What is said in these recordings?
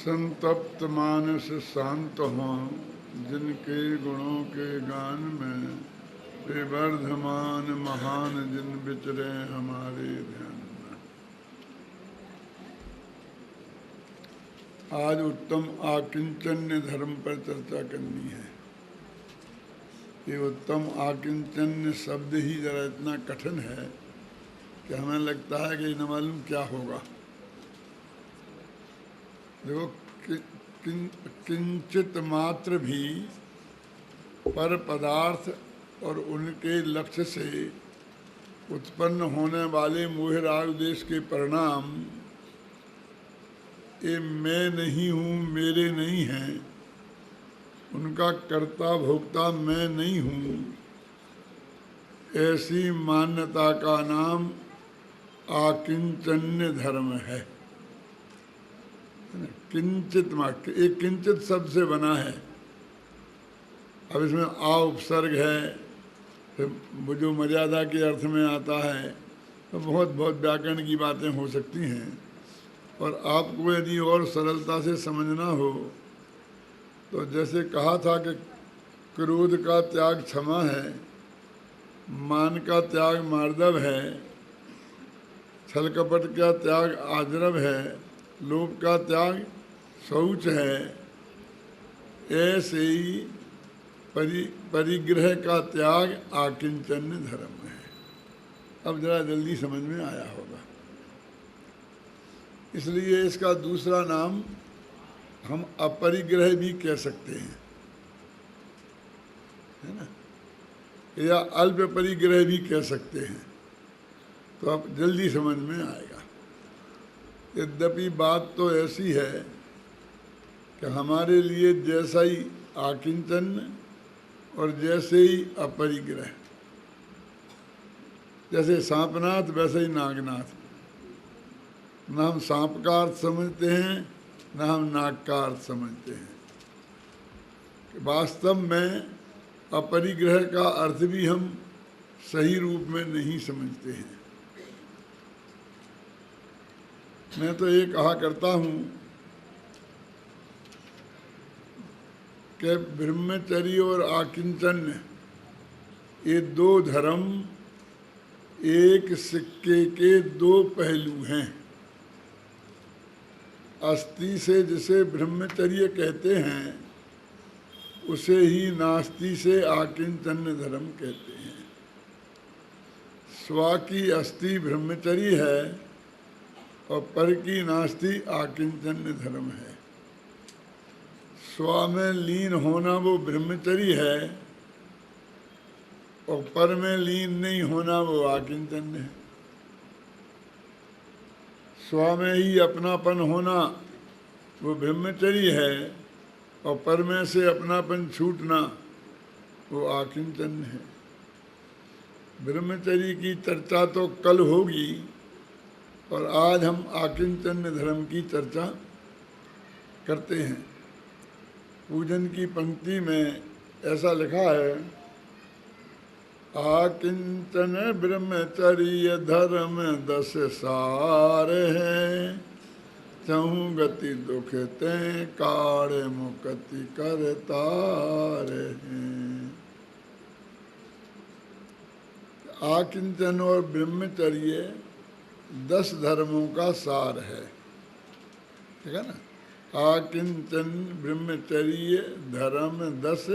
संतप्त मानस शांत हों, जिनके गुणों के गान में वे वर्धमान महान जिन विचरे हमारे ध्यान में। आज उत्तम आकिंचन्य धर्म पर चर्चा करनी है। ये उत्तम आकिंचन्य शब्द ही जरा इतना कठिन है कि हमें लगता है कि न मालूम क्या होगा। देखो, किंचित मात्र भी पर पदार्थ और उनके लक्ष्य से उत्पन्न होने वाले मोह राग देश के परिणाम ये मैं नहीं हूँ, मेरे नहीं हैं, उनका कर्ता भोक्ता मैं नहीं हूँ, ऐसी मान्यता का नाम आकिंचन्य धर्म है। किंचित मात्र, एक किंचित शब्द से बना है। अब इसमें आ उपसर्ग है, फिर जो मर्यादा के अर्थ में आता है, तो बहुत व्याकरण की बातें हो सकती हैं। और आपको यदि और सरलता से समझना हो तो जैसे कहा था कि क्रोध का त्याग क्षमा है, मान का त्याग मार्दव है, छल कपट का त्याग आजरव है, लोभ का त्याग शौच है, ऐसे ही परिग्रह का त्याग आकिंचन्य धर्म है। अब जरा जल्दी समझ में आया होगा। इसलिए इसका दूसरा नाम हम अपरिग्रह भी कह सकते हैं, है ना, या अल्प परिग्रह भी कह सकते हैं। तो अब जल्दी समझ में आएगा। यद्यपि बात तो ऐसी है कि हमारे लिए जैसा ही आकिंचन और जैसे ही अपरिग्रह, जैसे सांपनाथ वैसे ही नागनाथ, न हम सांप का अर्थ समझते हैं न हम नाग का अर्थ समझते हैं। वास्तव में अपरिग्रह का अर्थ भी हम सही रूप में नहीं समझते हैं। मैं तो ये कहा करता हूँ कि ब्रह्मचर्य और आकिंचन्य ये दो धर्म एक सिक्के के दो पहलू हैं। अस्ति से जिसे ब्रह्मचर्य कहते हैं उसे ही नास्ति से आकिंचन्य धर्म कहते हैं। स्व की अस्ति ब्रह्मचर्य है और पर की नास्ति आकिंचन्य धर्म है। स्व में लीन होना वो ब्रह्मचर्य है और पर में लीन नहीं होना वो आकिंचन्य है। स्व में ही अपनापन होना वो ब्रह्मचर्य है और पर में से अपनापन छूटना वो आकिंचन्य है। ब्रह्मचर्य की चर्चा तो कल होगी और आज हम आकिंचन्य धर्म की चर्चा करते हैं। पूजन की पंक्ति में ऐसा लिखा है, आकिंचन ब्रह्मचर्य धर्म 10 सार है, चहु गति दुख ते काढ़ मुक्ति करतार हैं। आकिंचन और ब्रह्मचर्य 10 धर्मों का सार है, ठीक है ना। आकिंचन ब्रह्मचर्य धर्म 10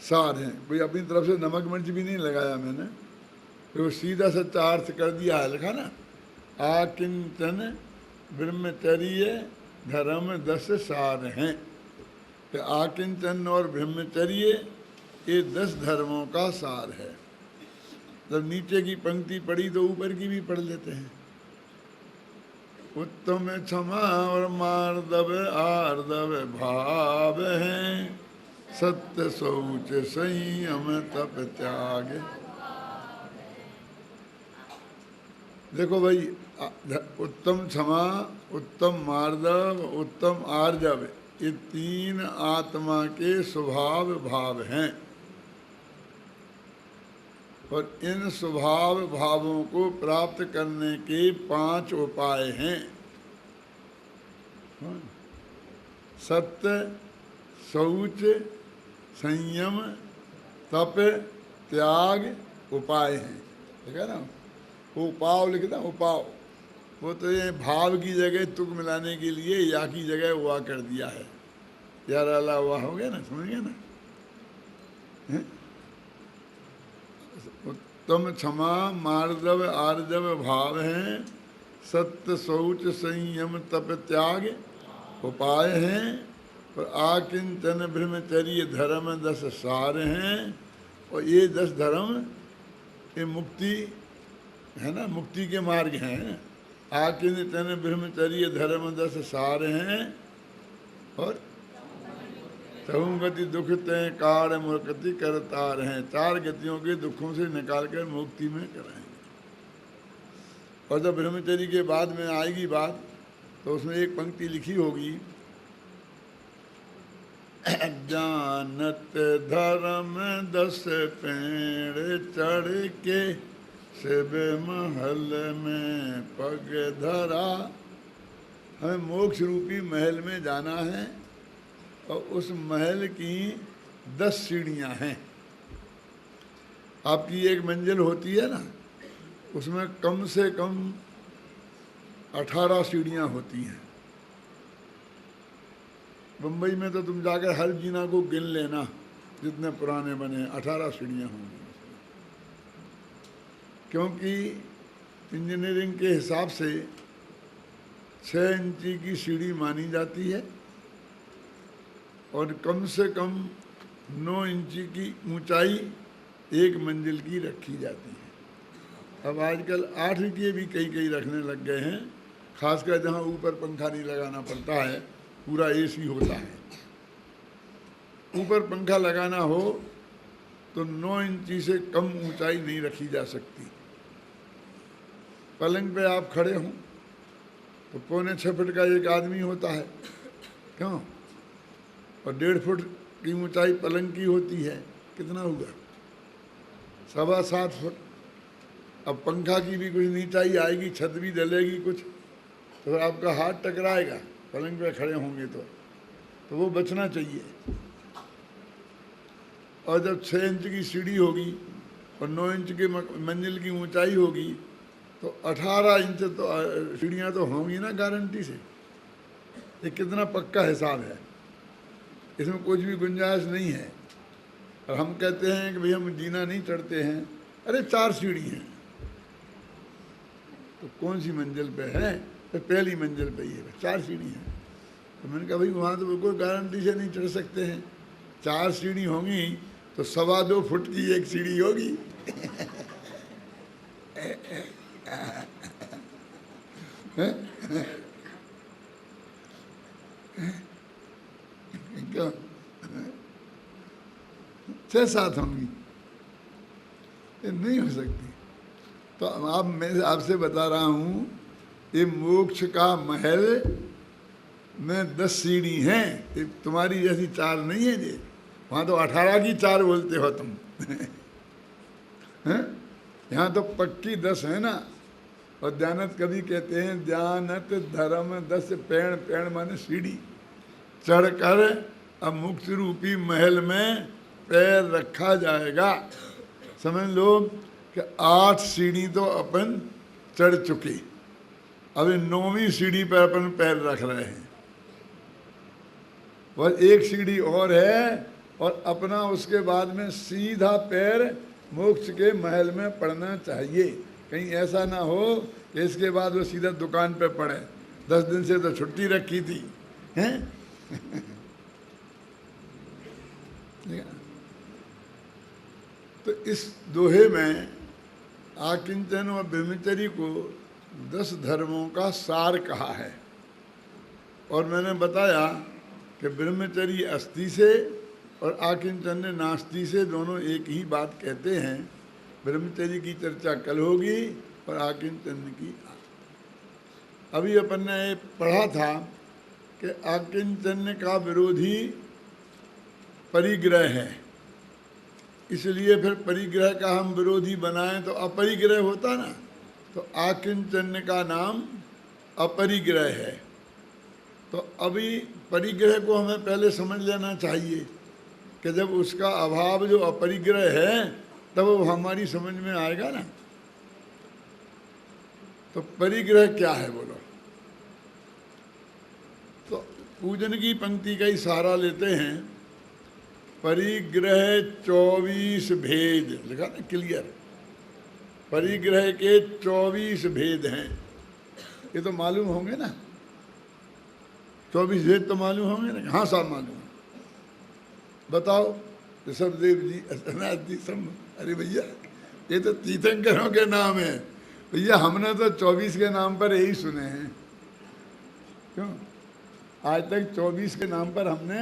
सार हैं। कोई अपनी तरफ से नमक मिर्च भी नहीं लगाया मैंने, तो सीधा सच्चा अर्थ कर दिया है, लिखा ना, आकिंचन ब्रह्मचर्य धर्म 10 सार हैं। तो आकिंचन और ब्रह्मचर्य ये 10 धर्मों का सार है। जब नीचे की पंक्ति पढ़ी तो ऊपर की भी पढ़ लेते हैं। उत्तम क्षमा और मार्दव आर्दव भाव हैं, सत्य शौच संयम तप त्याग। देखो भाई, उत्तम क्षमा, उत्तम मार्दव, उत्तम आर्जव, ये 3 आत्मा के स्वभाव भाव हैं। और इन स्वभाव भावों को प्राप्त करने के 5 उपाय हैं। सत्य, शौच, संयम, तप, त्याग, उपाय हैं। ठीक है ना, वो उपाव लिखता, उपाव, वो तो ये भाव की जगह तुक मिलाने के लिए या की जगह हुआ कर दिया है, यार अल्लाह हुआ हो गया ना, समझ गया ना। उत्तम क्षमा, मार्दव, आर्जव भाव हैं, सत्य, शौच, संयम, तप, त्याग, उपाय हैं, और आकिंचन ब्रह्मचर्य धर्म 10 सार हैं। और ये 10 धर्म ये मुक्ति है ना, मुक्ति के मार्ग हैं। आकिंचन ब्रह्मचर्य धर्म 10 सार हैं, और चहुं गति दुख तय कार मुक्ति करतार हैं। 4 गतियों के दुखों से निकाल कर मुक्ति में कराएंगे। और जब ब्रह्मचर्य के बाद में आएगी बात, तो उसमें एक पंक्ति लिखी होगी, जानत धर्म 10 पेड़ चढ़ के शिव महल में पग धरा। हमें मोक्ष रूपी महल में जाना है, और उस महल की 10 सीढ़ियाँ हैं। आपकी एक मंजिल होती है ना, उसमें कम से कम 18 सीढ़ियाँ होती हैं। बम्बई में तो तुम जाकर हर जीना को गिन लेना, जितने पुराने बने, 18 सीढ़ियाँ होंगी। क्योंकि इंजीनियरिंग के हिसाब से 6 इंची की सीढ़ी मानी जाती है, और कम से कम 9 इंची की ऊंचाई एक मंजिल की रखी जाती है। अब आजकल 8 इंची भी कई कई रखने लग गए हैं, खासकर जहाँ ऊपर पंखा नहीं लगाना पड़ता है, पूरा एसी होता है। ऊपर पंखा लगाना हो तो 9 इंची से कम ऊंचाई नहीं रखी जा सकती। पलंग पे आप खड़े हों तो 5.25 फुट का एक आदमी होता है, क्यों? और 1.5 फुट की ऊंचाई पलंग की होती है, कितना हुआ? 7.25 फुट। अब पंखा की भी कुछ नीचाई आएगी, छत भी डलेगी कुछ, तो आपका हाथ टकराएगा पलंग पे खड़े होंगे तो वो बचना चाहिए। और जब 6 इंच की सीढ़ी होगी और 9 इंच की मंजिल की ऊंचाई होगी, तो 18 इंच तो सीढ़ियाँ तो होंगी ना गारंटी से। ये कितना पक्का हिसाब है, इसमें कुछ भी गुंजाइश नहीं है। और हम कहते हैं कि भाई हम जीना नहीं चढ़ते हैं, अरे 4 सीढ़ी हैं, तो कौन सी मंजिल पे है? तो पहली मंजिल पे ही है, 4 सीढ़ी हैं। तो मैंने कहा भाई वहाँ तो बिल्कुल गारंटी से नहीं चढ़ सकते हैं, 4 सीढ़ी होंगी तो 2.25 फुट की एक सीढ़ी होगी। क्या 6-7 होंगी, ये नहीं हो सकती। तो अब मैं आपसे बता रहा हूँ, ये मोक्ष का महल में 10 सीढ़ी हैं, ये तुम्हारी जैसी 4 नहीं है जी। वहाँ तो 18 की 4 बोलते हो तुम। यहाँ तो पक्की 10 है ना। और ध्यानत कभी कहते हैं, ध्यानत धर्म 10 पेड़, पेड़ माने सीढ़ी, चढ़कर अब मुक्ति रूपी महल में पैर रखा जाएगा। समझ लो कि 8 सीढ़ी तो अपन चढ़ चुके, अभी 9वीं सीढ़ी पर अपन पैर रख रहे हैं। बस 1 सीढ़ी और है, और अपना उसके बाद में सीधा पैर मोक्ष के महल में पड़ना चाहिए। कहीं ऐसा ना हो कि इसके बाद वो सीधा दुकान पे पड़े। 10 दिन से तो छुट्टी रखी थी, हैं? तो इस दोहे में आकिंचन और ब्रह्मचर्य को 10 धर्मों का सार कहा है। और मैंने बताया कि ब्रह्मचर्य अस्थि से और आकिंचन नास्ति से दोनों एक ही बात कहते हैं। ब्रह्मचर्य की चर्चा कल होगी और आकिंचन की आज। अभी अपन ने पढ़ा था कि आकिंचन का विरोधी परिग्रह है, इसलिए फिर परिग्रह का हम विरोधी बनाएं तो अपरिग्रह होता ना। तो आकिंचन का नाम अपरिग्रह है। तो अभी परिग्रह को हमें पहले समझ लेना चाहिए कि जब उसका अभाव जो अपरिग्रह है तब वो हमारी समझ में आएगा ना। तो परिग्रह क्या है बोलो? तो पूजन की पंक्ति का ही सहारा लेते हैं। परिग्रह 24 भेद लिखा ना, क्लियर। परिग्रह के 24 भेद हैं, ये तो मालूम होंगे ना। 24 भेद तो मालूम होंगे ना? हाँ साहब मालूम है। बताओ ऋषभदेव जी, अष्टनाथ जी, सब। अरे भैया ये तो तीर्थंकरों के नाम है भैया, हमने तो 24 के नाम पर यही सुने हैं। क्यों आज तक 24 के नाम पर हमने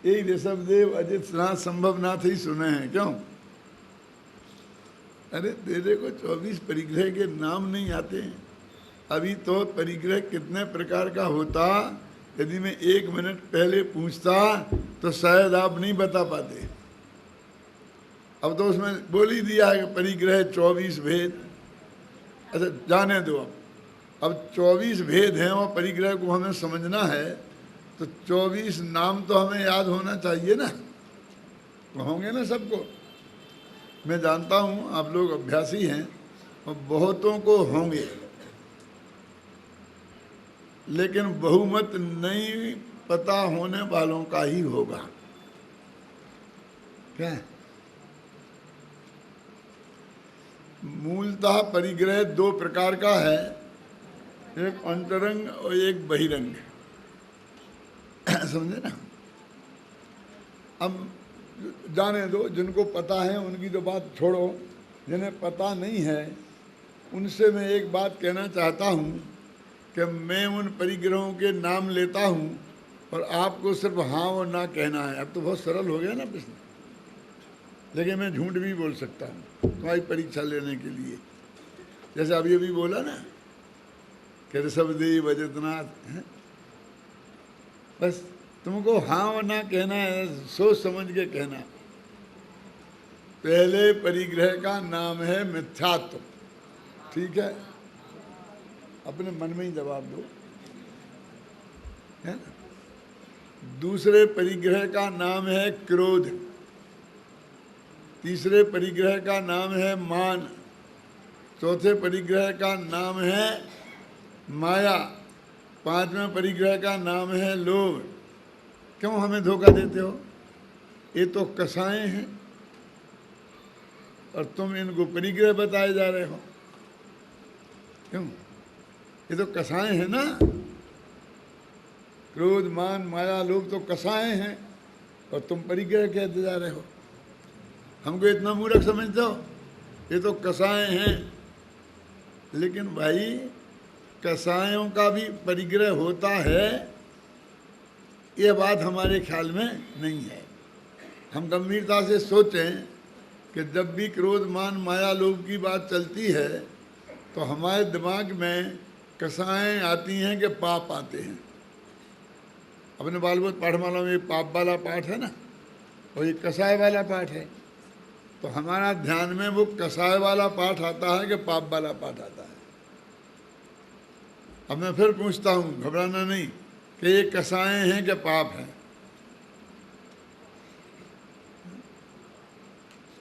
यही ऋषभदेव, अजितनाथ, संभवनाथ ही सुने हैं। क्यों? अरे तेरे को 24 परिग्रह के नाम नहीं आते हैं। अभी तो परिग्रह कितने प्रकार का होता, यदि मैं 1 मिनट पहले पूछता तो शायद आप नहीं बता पाते। अब तो उसमें बोल ही दिया है कि परिग्रह 24 भेद। अच्छा जाने दो, अब 24 भेद हैं और परिग्रह को हमें समझना है तो 24 नाम तो हमें याद होना चाहिए ना। तो होंगे ना सबको? मैं जानता हूँ आप लोग अभ्यासी हैं और बहुतों को होंगे, लेकिन बहुमत नहीं पता होने वालों का ही होगा। क्या? मूलतः परिग्रह 2 प्रकार का है, एक अंतरंग और एक बहिरंग। समझे ना? अब जाने दो, जिनको पता है उनकी तो बात छोड़ो, जिन्हें पता नहीं है उनसे मैं एक बात कहना चाहता हूँ कि मैं उन परिग्रहों के नाम लेता हूँ और आपको सिर्फ हाँ और ना कहना है। अब तो बहुत सरल हो गया ना प्रश्न, लेकिन मैं झूठ भी बोल सकता हूँ तुम्हारी परीक्षा लेने के लिए। जैसे अभी अभी बोला ना कि ऋषभदेव, अजितनाथ हैं, बस तुमको हाँ और ना कहना है, सोच समझ के कहना। पहले परिग्रह का नाम है मिथ्यात्व, ठीक है? अपने मन में ही जवाब दो, है ना? दूसरे परिग्रह का नाम है क्रोध, तीसरे परिग्रह का नाम है मान, चौथे परिग्रह का नाम है माया, 5वें परिग्रह का नाम है लोभ। क्यों हमें धोखा देते हो? ये तो कसाएं हैं और तुम इनको परिग्रह बताए जा रहे हो। क्यों? ये तो कसाएं हैं ना। क्रोध, मान, माया, लोभ तो कसाएं हैं और तुम परिग्रह कहते जा रहे हो। हमको इतना मूर्ख समझते हो? ये तो कसाएं हैं। लेकिन भाई कसायों का भी परिग्रह होता है, ये बात हमारे ख्याल में नहीं है। हम गंभीरता से सोचें कि जब भी क्रोध, मान, माया, लोभ की बात चलती है तो हमारे दिमाग में कसाएं आती हैं कि पाप आते हैं। अपने बालबोध पाठमाला में पाप वाला पाठ है ना, और ये कसाय वाला पाठ है। तो हमारा ध्यान में वो कसाय वाला पाठ आता है कि पाप वाला पाठ आता है। अब मैं फिर पूछता हूँ, घबराना नहीं, कि ये कसाएं हैं कि पाप हैं?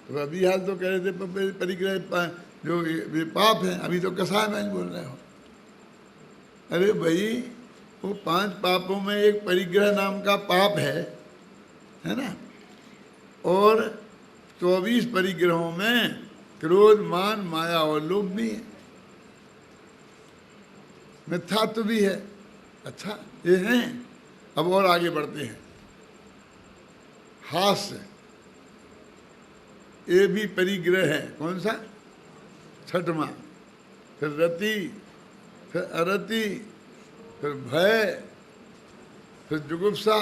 तो अभी हाल तो कह रहे थे परिग्रह जो ये पाप है, अभी तो कसाय में बोल रहे हो। अरे भाई वो 5 पापों में एक परिग्रह नाम का पाप है ना? और 24 परिग्रहों में क्रोध, मान, माया और लोभ भी है, मिथ्यात्व भी है। अच्छा ये हैं। अब और आगे बढ़ते हैं। हास्य, ये भी परिग्रह है। कौन सा? 6वां। फिर रति, फिर अरति, फिर भय, फिर जुगुप्सा,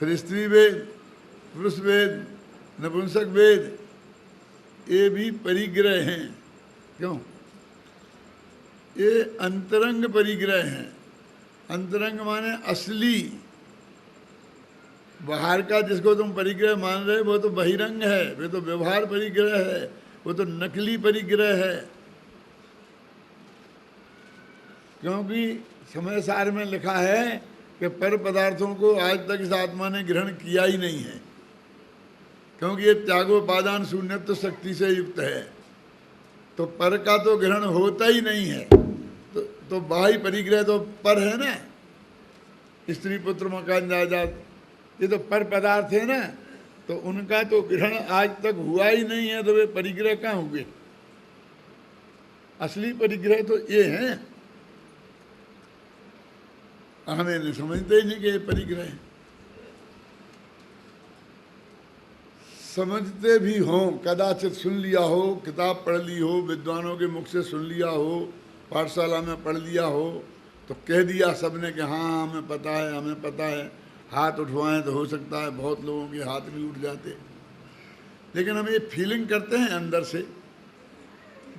फिर स्त्री वेद, पुरुष वेद, नपुंसक वेद, ये भी परिग्रह हैं। क्यों? ये अंतरंग परिग्रह हैं। अंतरंग माने असली। बाहर का जिसको तुम परिग्रह मान रहे वो तो बहिरंग है, वो तो व्यवहार परिग्रह है, वो तो नकली परिग्रह है। क्योंकि समय सार में लिखा है कि कि पर पदार्थों को आज तक इस आत्मा ने ग्रहण किया ही नहीं है, क्योंकि ये त्यागोपादान शून्यत्व शक्ति से युक्त है, तो पर का तो ग्रहण होता ही नहीं है। तो बाह्य परिग्रह तो पर है ना, स्त्री पुत्र मकान जायदाद, ये तो पर पदार्थ है ना, तो उनका तो ग्रहण आज तक हुआ ही नहीं है, तो वे परिग्रह कहाँ हुए? असली परिग्रह तो ये हैं, हमें नहीं समझते ही नहीं कि ये परिग्रह है। समझते भी हों, कदाचित सुन लिया हो, किताब पढ़ ली हो, विद्वानों के मुख से सुन लिया हो, पाठशाला में पढ़ लिया हो, तो कह दिया सबने कि हाँ हमें पता है, हमें पता है, हाथ उठवाएं तो हो सकता है बहुत लोगों के हाथ भी उठ जाते। लेकिन हम ये फीलिंग करते हैं अंदर से,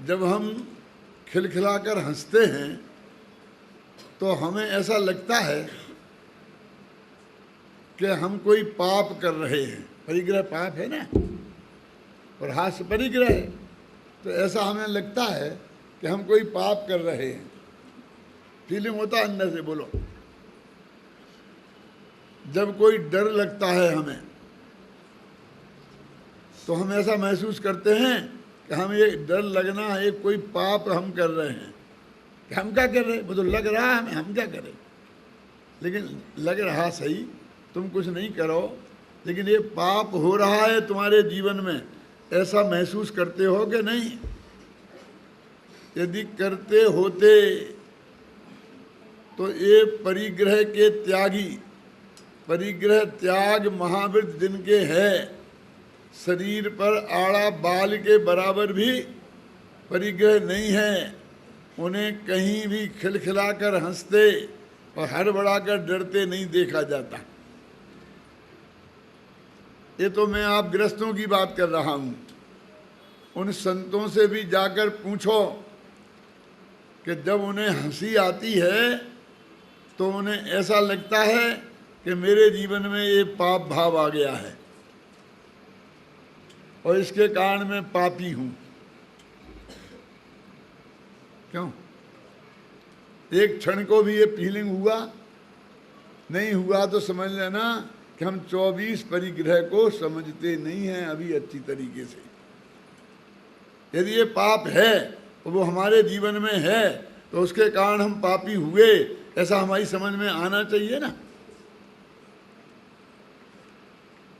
जब हम खिलखिलाकर हंसते हैं तो हमें ऐसा लगता है कि हम कोई पाप कर रहे हैं। परिग्रह पाप है ना, और हास्य परिग्रह है, तो ऐसा हमें लगता है कि हम कोई पाप कर रहे हैं। फीलिंग होता है अंदर से, बोलो। जब कोई डर लगता है हमें, तो हम ऐसा महसूस करते हैं कि हम ये डर लगना है, कोई पाप हम कर रहे हैं। कि हम क्या कर रहे हैं? वो तो लग रहा है हमें, हम क्या करें? लेकिन लग रहा सही, तुम कुछ नहीं करो, लेकिन ये पाप हो रहा है तुम्हारे जीवन में, ऐसा महसूस करते हो कि नहीं? यदि करते होते तो ये परिग्रह के त्यागी, परिग्रह त्याग महावीर जिनके है, शरीर पर आड़ा बाल के बराबर भी परिग्रह नहीं है, उन्हें कहीं भी खिलखिलाकर हंसते और हड़बड़ाकर डरते नहीं देखा जाता। ये तो मैं आप गृहस्थों की बात कर रहा हूँ। उन संतों से भी जाकर पूछो कि जब उन्हें हंसी आती है तो उन्हें ऐसा लगता है कि मेरे जीवन में ये पाप भाव आ गया है और इसके कारण मैं पापी हूँ। क्यों? एक क्षण को भी ये फीलिंग हुआ? नहीं हुआ तो समझ लेना कि हम 24 परिग्रह को समझते नहीं हैं अभी अच्छी तरीके से। यदि ये पाप है और वो हमारे जीवन में है तो उसके कारण हम पापी हुए, ऐसा हमारी समझ में आना चाहिए ना।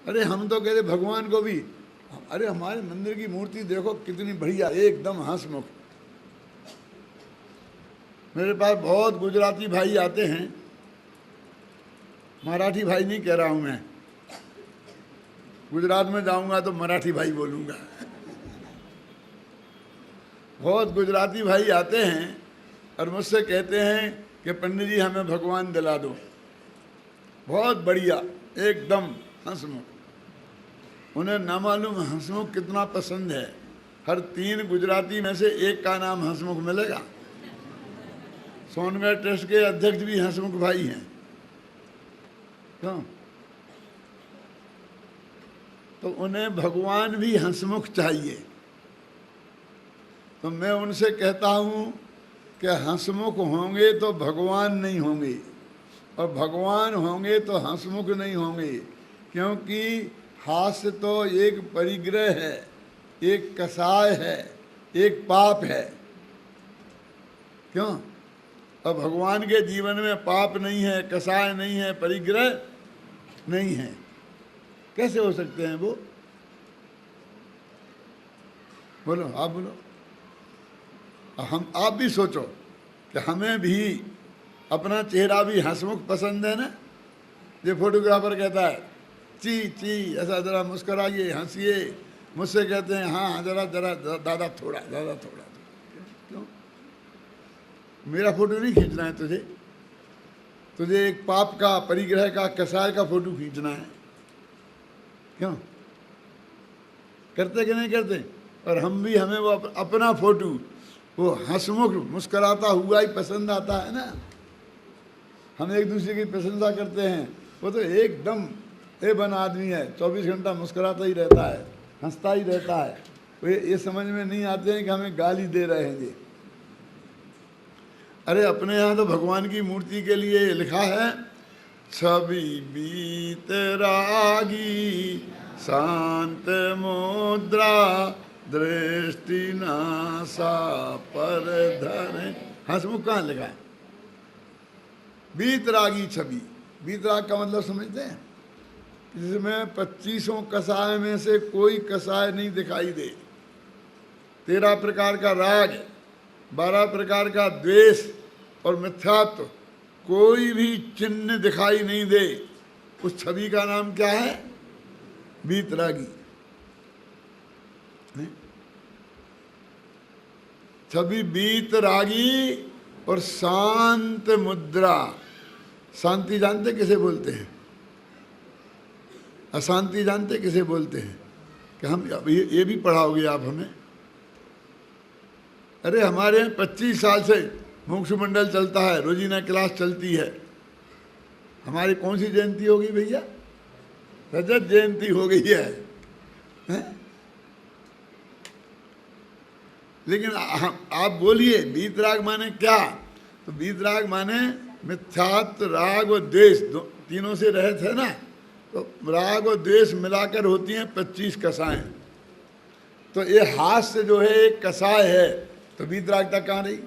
अरे हम तो कहते भगवान को भी, अरे हमारे मंदिर की मूर्ति देखो कितनी बढ़िया, एकदम हंसमुख। मेरे पास बहुत गुजराती भाई आते हैं, मराठी भाई नहीं कह रहा हूँ मैं, गुजरात में जाऊंगा तो मराठी भाई बोलूँगा। बहुत गुजराती भाई आते हैं और मुझसे कहते हैं कि पंडित जी हमें भगवान दिला दो। बहुत बढ़िया, एकदम हंसमुख। उन्हें ना मालूम हंसमुख कितना पसंद है। हर 3 गुजराती में से एक का नाम हंसमुख मिलेगा। सोनगढ़ ट्रस्ट के अध्यक्ष भी हंसमुख भाई हैं। क्यों? तो उन्हें भगवान भी हंसमुख चाहिए। तो मैं उनसे कहता हूँ कि हंसमुख होंगे तो भगवान नहीं होंगे, और भगवान होंगे तो हंसमुख नहीं होंगे, क्योंकि हास्य तो एक परिग्रह है, एक कसाय है, एक पाप है। क्यों? और भगवान के जीवन में पाप नहीं है, कसाय नहीं है, परिग्रह नहीं है। कैसे हो सकते हैं वो? बोलो, आप बोलो। आप भी सोचो कि हमें भी अपना चेहरा भी हंसमुख पसंद है ना। ये फोटोग्राफर कहता है ची ची, ऐसा जरा मुस्कुराइए, हंसिए। मुझसे कहते हैं हाँ जरा जरा दादा थोड़ा, दादा थोड़ा। क्यों? मेरा फोटो नहीं खींचना है तुझे? तुझे एक पाप का, परिग्रह का, कसाय का फोटो खींचना है। क्यों? करते कि नहीं करते? और हम भी, हमें वो अपना फोटो, वो हंसमुख मुस्कुराता हुआ ही पसंद आता है ना। हम एक दूसरे की प्रशंसा करते हैं। वो तो एकदम एबन आदमी है, 24 घंटा मुस्कुराता ही रहता है, हंसता ही रहता है। तो ये समझ में नहीं आते हैं कि हमें गाली दे रहे हैं ये। अरे अपने यहाँ तो भगवान की मूर्ति के लिए लिखा है, छवि बीतरागी शांत मुद्रा दृष्टि नासा पर धरे। हंसमुख कहाँ लिखा है? बीतरागी छवि। बीतराग का मतलब समझते हैं? जिसमें 25 कसाय में से कोई कसाय नहीं दिखाई दे, 13 प्रकार का राग, 12 प्रकार का द्वेष और मिथ्यात्व, कोई भी चिन्ह दिखाई नहीं दे, उस छवि का नाम क्या है? बीतरागी। छवि बीतरागी और शांत मुद्रा। शांति जानते किसे बोलते हैं? अशांति जानते किसे बोलते हैं? कि हम ये भी पढ़ाओगे आप हमें? अरे हमारे यहाँ 25 साल से मुमुक्षु मंडल चलता है, रोजीना क्लास चलती है। हमारी कौन सी जयंती होगी भैया? रजत जयंती हो गई है, हैं? लेकिन आप बोलिए बीतराग माने क्या? तो बीतराग माने मिथ्यात्व, राग और द्वेष, तीनों से रहित है ना, तो राग और द्वेष मिलाकर होती हैं 25 कसाएं। तो ये हास्य जो है एक कसाय है, तो बीतरागता कहाँ रही?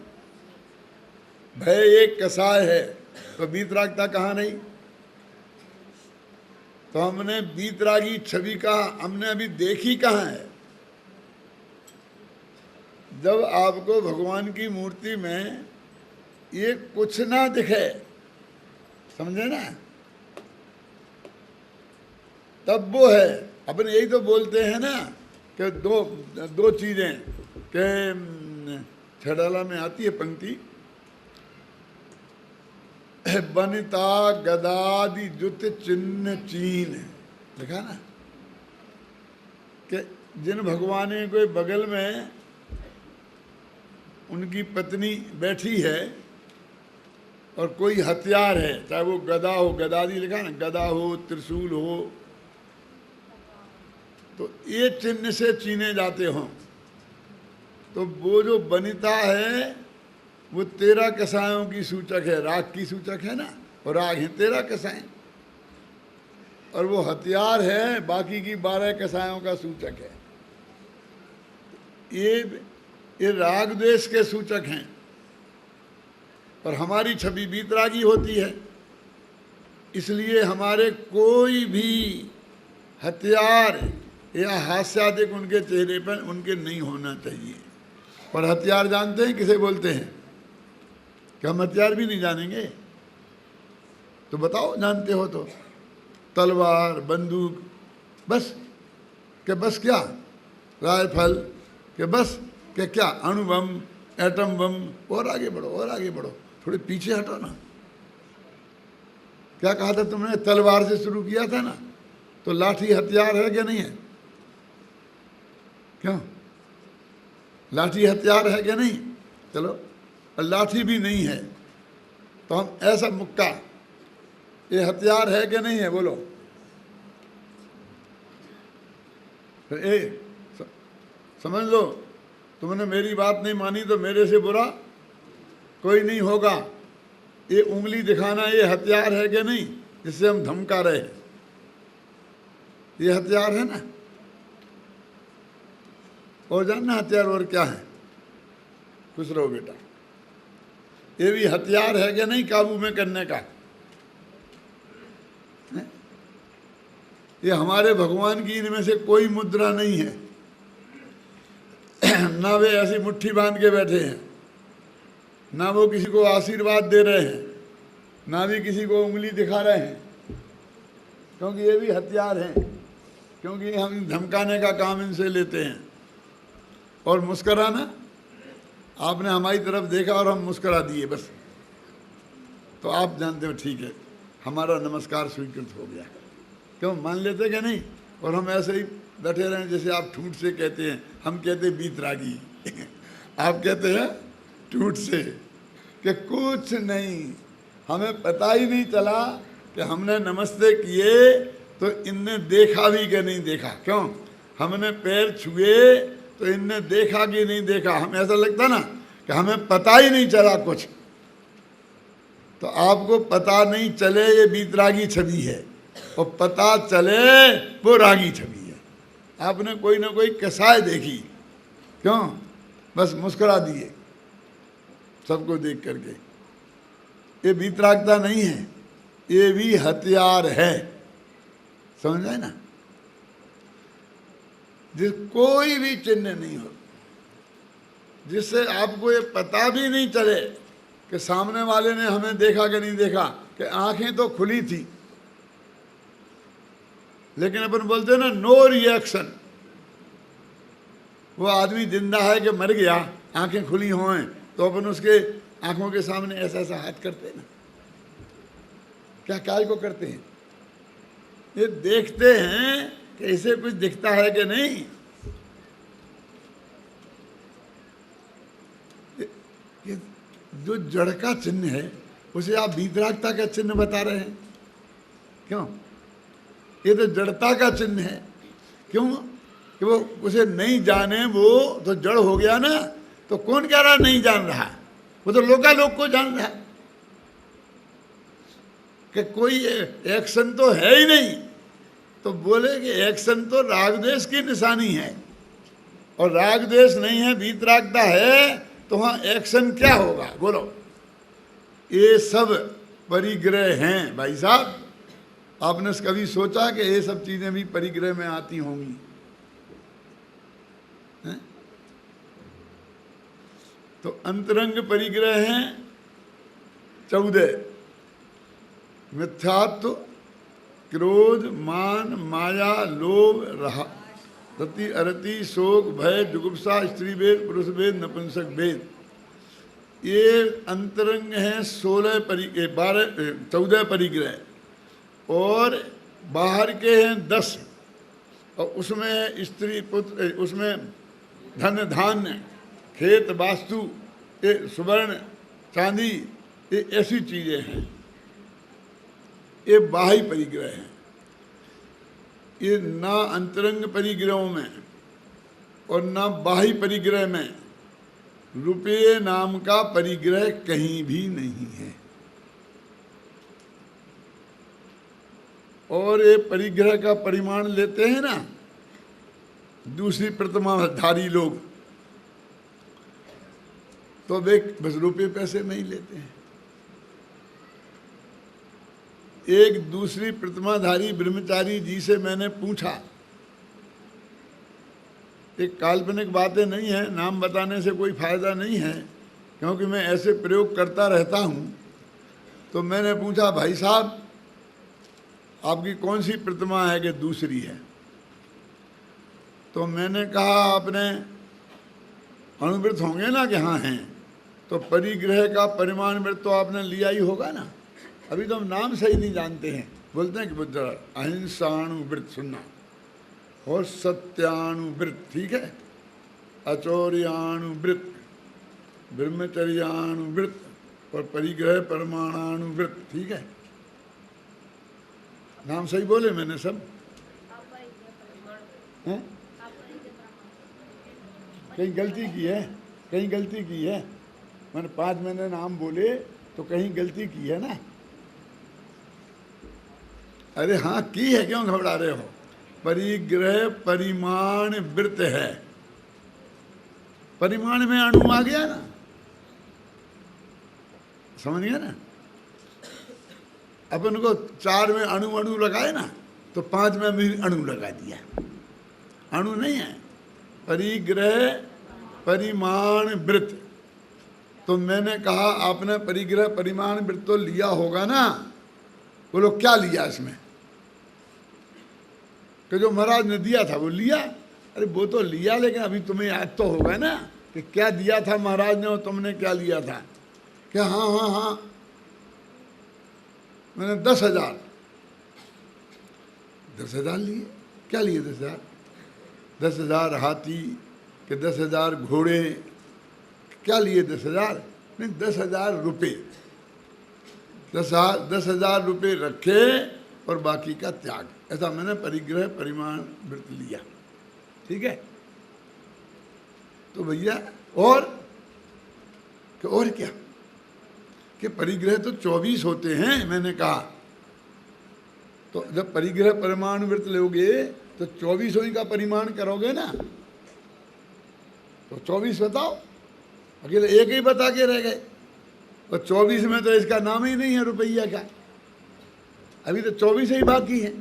भय एक कसाय है, तो बीतरागता कहाँ रही? तो हमने बीतरागी छवि का हमने अभी देखी कहाँ है? जब आपको भगवान की मूर्ति में ये कुछ ना दिखे, समझे ना, तब वो है। अपन यही तो बोलते हैं ना कि दो चीजें, कि छड़ाला में आती है पंक्ति, बनिता गदादि जुत चिन्ह चीन, देखा ना, कि जिन भगवान के बगल में उनकी पत्नी बैठी है और कोई हथियार है, चाहे वो गदा हो, गदादी लिखा ना, गदा हो, त्रिशूल हो, तो ये चिन्ह से चीने जाते हों। तो वो जो बनिता है वो 13 कसायों की सूचक है, राग की सूचक है ना, और राग है 13 कसाएं, और वो हथियार है बाकी की 12 कसायों का सूचक है। ये राग द्वेष के सूचक हैं, और हमारी छवि बीतरागी होती है। इसलिए हमारे कोई भी हथियार या हास्यादिक उनके चेहरे पर उनके नहीं होना चाहिए। और हथियार जानते हैं किसे बोलते हैं? क्या हम हथियार भी नहीं जानेंगे? तो बताओ, जानते हो तो। तलवार, बंदूक, बस के बस क्या? राइफल के बस के क्या? अणु बम, एटम बम। और आगे बढ़ो, और आगे बढ़ो, थोड़े पीछे हटो ना। क्या कहा था तुमने? तलवार से शुरू किया था ना, तो लाठी हथियार है क्या नहीं है? क्यों? लाठी हथियार है क्या नहीं? चलो, लाठी भी नहीं है तो हम ऐसा मुक्का, ये हथियार है क्या नहीं है? बोलो। समझ लो, तुमने मेरी बात नहीं मानी तो मेरे से बुरा कोई नहीं होगा। ये उंगली दिखाना ये हथियार है क्या नहीं, जिससे हम धमका रहे हैं? ये हथियार है ना। और जानना हथियार और क्या है? खुश रहो बेटा। ये भी हथियार है क्या नहीं काबू में करने का? ये हमारे भगवान की इनमें से कोई मुद्रा नहीं है। ना वे ऐसी मुट्ठी बांध के बैठे हैं, ना वो किसी को आशीर्वाद दे रहे हैं, ना भी किसी को उंगली दिखा रहे हैं, क्योंकि ये भी हथियार हैं। क्योंकि हम धमकाने का काम इनसे लेते हैं। और मुस्कराना, आपने हमारी तरफ देखा और हम मुस्करा दिए बस, तो आप जानते हो ठीक है, हमारा नमस्कार स्वीकृत हो गया। क्यों? मान लेते क्या नहीं? और हम ऐसे ही बैठे रहें जैसे आप ठूठ से कहते हैं, हम कहते हैं बीतरागी आप कहते हैं ठूठ से, कि कुछ नहीं, हमें पता ही नहीं चला कि हमने नमस्ते किए तो इनने देखा भी कि नहीं देखा। क्यों? हमने पैर छुए तो इनने देखा कि नहीं देखा। हमें ऐसा लगता ना कि हमें पता ही नहीं चला कुछ। तो आपको पता नहीं चले ये वीतरागी छवि है, और पता चले वो रागी छवि है। आपने कोई ना कोई कसाय देखी, क्यों? बस मुस्कुरा दिए सबको देख करके। ये वीतरागता नहीं है, ये भी हथियार है, समझ आए ना? जिस कोई भी चिन्ह नहीं हो, जिससे आपको ये पता भी नहीं चले कि सामने वाले ने हमें देखा कि नहीं देखा, कि आंखें तो खुली थी लेकिन अपन बोलते हैं ना नो रिएक्शन। वो आदमी जिंदा है कि मर गया, आंखें खुली हों तो अपन उसके आंखों के सामने ऐसा ऐसा हाथ करते हैं ना, क्या काय को करते हैं? ये देखते हैं कि इसे कुछ दिखता है कि नहीं। ये जो जड़ का चिन्ह है उसे आप वीतरागता का चिन्ह बता रहे हैं, क्यों? ये तो जड़ता का चिन्ह है। क्यों? कि वो उसे नहीं जाने, वो तो जड़ हो गया ना। तो कौन कह रहा नहीं जान रहा? वो तो लोकालोक को जान रहा है कि कोई एक्शन तो है ही नहीं। तो बोले कि एक्शन तो रागद्वेष की निशानी है, और रागद्वेष नहीं है, वीतरागता है, तो वहाँ एक्शन क्या होगा? बोलो। ये सब परिग्रह हैं भाई साहब। आपने कभी सोचा कि ये सब चीजें भी परिग्रह में आती होंगी? हैं? तो अंतरंग परिग्रह हैं 14। मिथ्यात्व, क्रोध, मान, माया, लोभ, रति, अरति, शोक, भय, जुगुप्सा, स्त्री भेद, पुरुष भेद, नपुंसक भेद। ये अंतरंग हैं 14 परिग्रह, और बाहर के हैं 10। और उसमें स्त्री पुत्र, उसमें धन धान्य, खेत वास्तु, ये सुवर्ण चांदी, ये ऐसी चीजें हैं। ये बाह्य परिग्रह हैं। ये ना अंतरंग परिग्रहों में और ना बाह्य परिग्रह में रुपये नाम का परिग्रह कहीं भी नहीं है। और ये परिग्रह का परिमाण लेते हैं ना दूसरी प्रतिमाधारी लोग, तो वे बस रुपये पैसे नहीं लेते हैं। एक दूसरी प्रतिमाधारी ब्रह्मचारी जी से मैंने पूछा, एक काल्पनिक बातें नहीं है, नाम बताने से कोई फायदा नहीं है, क्योंकि मैं ऐसे प्रयोग करता रहता हूँ। तो मैंने पूछा, भाई साहब आपकी कौन सी प्रतिमा है कि दूसरी है? तो मैंने कहा आपने अनुवृत्त होंगे ना कि हाँ हैं, तो परिग्रह का परिमाण वृत्त तो आपने लिया ही होगा ना। अभी तो हम नाम सही नहीं जानते हैं, बोलते हैं कि बुद्ध अहिंसाणुवृत्त सुनना, और सत्यानुवृत्त, ठीक है, अचौर्यानुवृत्त, ब्रह्मचर्यानुवृत्त और परिग्रह परमाणानुवृत्त, ठीक है। नाम सही बोले मैंने सब? हैं? कहीं गलती की है? कहीं गलती की है? मैंने 5 मैंने नाम बोले तो कहीं गलती की है ना? अरे हाँ की है, क्यों घबरा रहे हो? परिग्रह परिमाण वृत्त है। परिमाण में अणु आ गया ना, समझ गया ना? अपन को 4 में अणु अणु लगाए ना, तो 5 में भी अणु लगा दिया। अणु नहीं है, परिग्रह परिमाण वृत्त। तो मैंने कहा आपने परिग्रह परिमाण वृत्त तो लिया होगा ना? बोलो क्या लिया इसमें? कि जो महाराज ने दिया था वो लिया। अरे वो तो लिया, लेकिन अभी तुम्हें याद तो होगा ना कि क्या दिया था महाराज ने और तुमने क्या लिया था? क्या? हाँ हाँ हाँ, मैंने 10,000 लिए। क्या लिए 10,000? 10,000 हाथी के 10,000 घोड़े, क्या लिए 10,000? नहीं, 10,000 रुपये। 10,000 रुपये रखे और बाकी का त्याग, ऐसा मैंने परिग्रह परिमाण वृत्त लिया, ठीक है। तो भैया और क्या? कि परिग्रह तो 24 होते हैं। मैंने कहा तो जब परिग्रह परमाणु वृत्त लोगे तो 24 ही का परिमाण करोगे ना, तो 24 बताओ, अकेले एक ही बता के रह गए। और 24 में तो इसका नाम ही नहीं है रुपया का, अभी तो 24 ही बाकी है।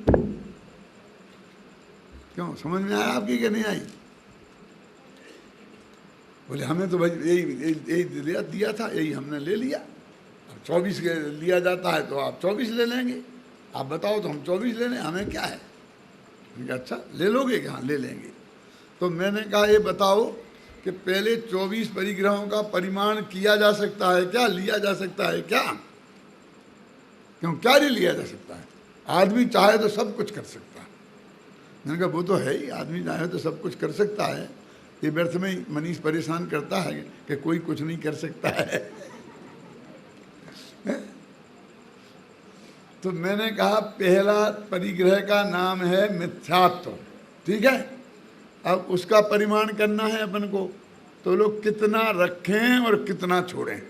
क्यों, समझ में आया आपकी कि नहीं आई? बोले हमें तो भाई यही दिया था, यही हमने ले लिया। अब 24 लिया जाता है तो आप 24 ले लेंगे, आप बताओ तो हम 24 ले लें, हमें क्या है। अच्छा ले लोगे क्या? ले लेंगे। तो मैंने कहा ये बताओ कि पहले 24 परिग्रहों का परिमाण किया जा सकता है क्या, लिया जा सकता है क्या? क्यों, क्या नहीं लिया जा सकता है? आदमी चाहे तो सब कुछ कर सकता है। मैंने कहा वो तो है ही, आदमी चाहे तो सब कुछ कर सकता है। ये व्यर्थ में ही मनीष परेशान करता है कि कोई कुछ नहीं कर सकता है। तो मैंने कहा पहला परिग्रह का नाम है मिथ्यात्व, ठीक है। अब उसका परिमाण करना है अपन को, तो लोग कितना रखें और कितना छोड़ें,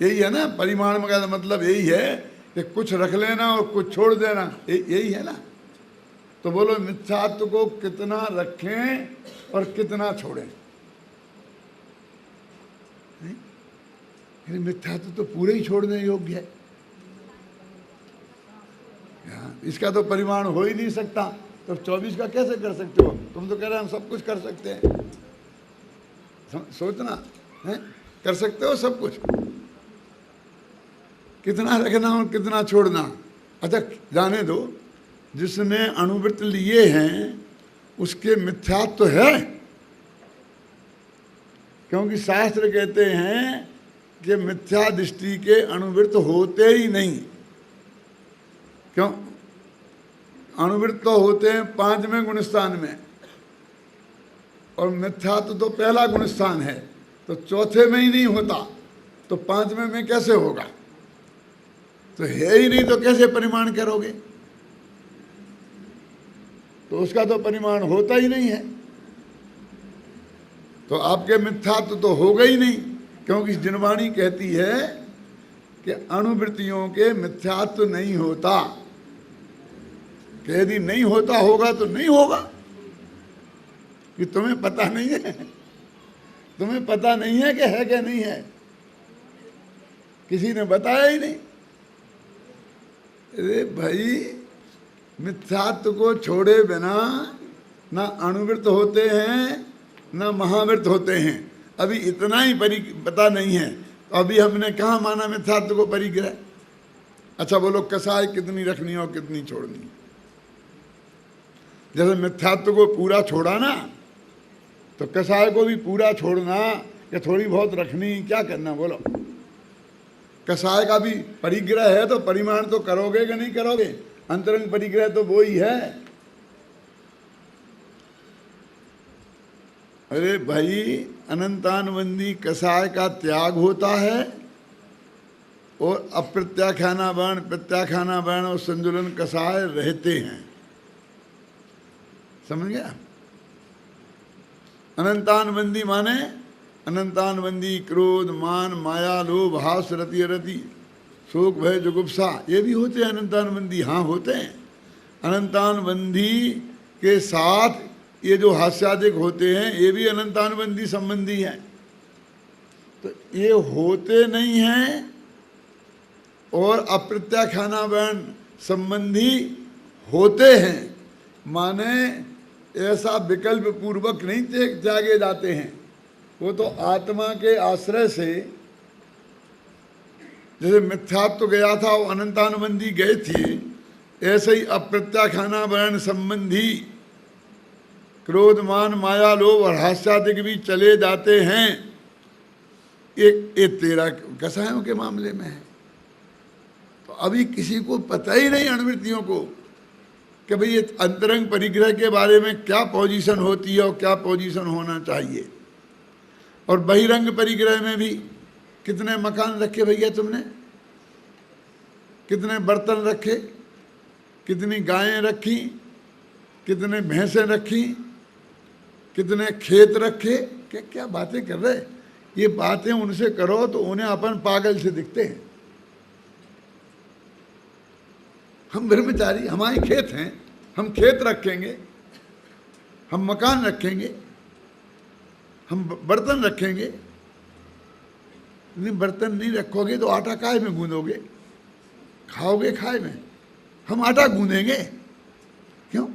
यही है ना परिमाण का मतलब। यही है कि कुछ रख लेना और कुछ छोड़ देना, यही है ना। तो बोलो मिथ्यात्व को कितना रखें और कितना छोड़ें। मिथ्यात्व तो पूरे ही छोड़ने योग्य है, इसका तो परिमाण हो ही नहीं सकता। तो 24 का कैसे कर सकते हो? तुम तो कह रहे हैं हम सब कुछ कर सकते हैं। सोचना है, कर सकते हो सब कुछ, कितना रखना और कितना छोड़ना। अच्छा जाने दो, जिसने अणुवृत्त लिए हैं उसके मिथ्यात्व तो है, क्योंकि शास्त्र कहते हैं कि मिथ्या दृष्टि के अणुवृत्त होते ही नहीं। क्यों? अणुवृत्त तो होते हैं 5वें गुणस्थान में, और मिथ्यात्व तो पहला गुणस्थान है, तो चौथे में ही नहीं होता, तो 5वें में कैसे होगा? तो है ही नहीं, तो कैसे परिमाण करोगे? तो उसका तो परिमाण होता ही नहीं है। तो आपके मिथ्यात्व तो होगा ही नहीं, क्योंकि जिनवाणी कहती है कि अणुवृत्तियों के मिथ्यात्व नहीं होता, कि यदि नहीं होता होगा तो नहीं होगा। कि तुम्हें पता नहीं है, तुम्हें पता नहीं है कि है क्या नहीं है, किसी ने बताया ही नहीं। अरे भाई, मिथ्यात्व को छोड़े बिना ना अणुवृत्त होते हैं ना महावृत्त होते हैं। अभी इतना ही पता नहीं है, तो अभी हमने कहाँ माना मिथ्यात्व को परिग्रह। अच्छा बोलो कसाय कितनी रखनी और कितनी छोड़नी? जैसे मिथ्यात्व को पूरा छोड़ा ना, तो कसाय को भी पूरा छोड़ना या थोड़ी बहुत रखनी, क्या करना बोलो? कसाय का भी परिग्रह है तो परिमाण तो करोगे कि नहीं करोगे? अंतरंग परिग्रह तो वो ही है। अरे भाई, अनंतानुबंधी कसाय का त्याग होता है और अप्रत्याख्याना वर्ण, प्रत्याख्याना वर्ण और संजुलन कसाय रहते हैं। समझ गया? अनंतानुबंधी माने अनंतानुबंधी क्रोध, मान, माया, लोभ, हास, रति, रति, शोक, भय, जुगुप्सा, ये भी होते हैं अनंतानुबंधी। हाँ होते हैं। अनंतानुबंधी के साथ ये जो हास्यादिक होते हैं ये भी अनंतानुबंधी संबंधी हैं। तो ये होते नहीं हैं और अप्रत्याख्याना वर्ण संबंधी होते हैं, माने ऐसा विकल्प पूर्वक नहीं त्यागे जाते हैं। वो तो आत्मा के आश्रय से, जैसे मिथ्यात्व गया था वो अनंतानुबंधी गए थे, ऐसे ही अप्रत्याख्याना वर्ण संबंधी क्रोध, मान, माया, लोभ और हास्यादिक भी चले जाते हैं। एक 13 कसायों के मामले में है। तो अभी किसी को पता ही नहीं अणुवृत्तियों को कि भाई ये अंतरंग परिग्रह के बारे में क्या पोजीशन होती है और क्या पोजीशन होना चाहिए। और बहिरंग परिग्रह में भी कितने मकान रखे भैया तुमने, कितने बर्तन रखे, कितनी गायें रखी, कितने भैंसें रखी, कितने खेत रखे, क्या क्या बातें कर रहे। ये बातें उनसे करो तो उन्हें अपन पागल से दिखते हैं। हम ब्रह्मचारी, हमारे खेत हैं, हम खेत रखेंगे, हम मकान रखेंगे, हम बर्तन रखेंगे। नहीं, बर्तन नहीं रखोगे तो आटा काय में गूंदोगे, खाओगे खाए में। हम आटा गूंदेंगे, क्यों?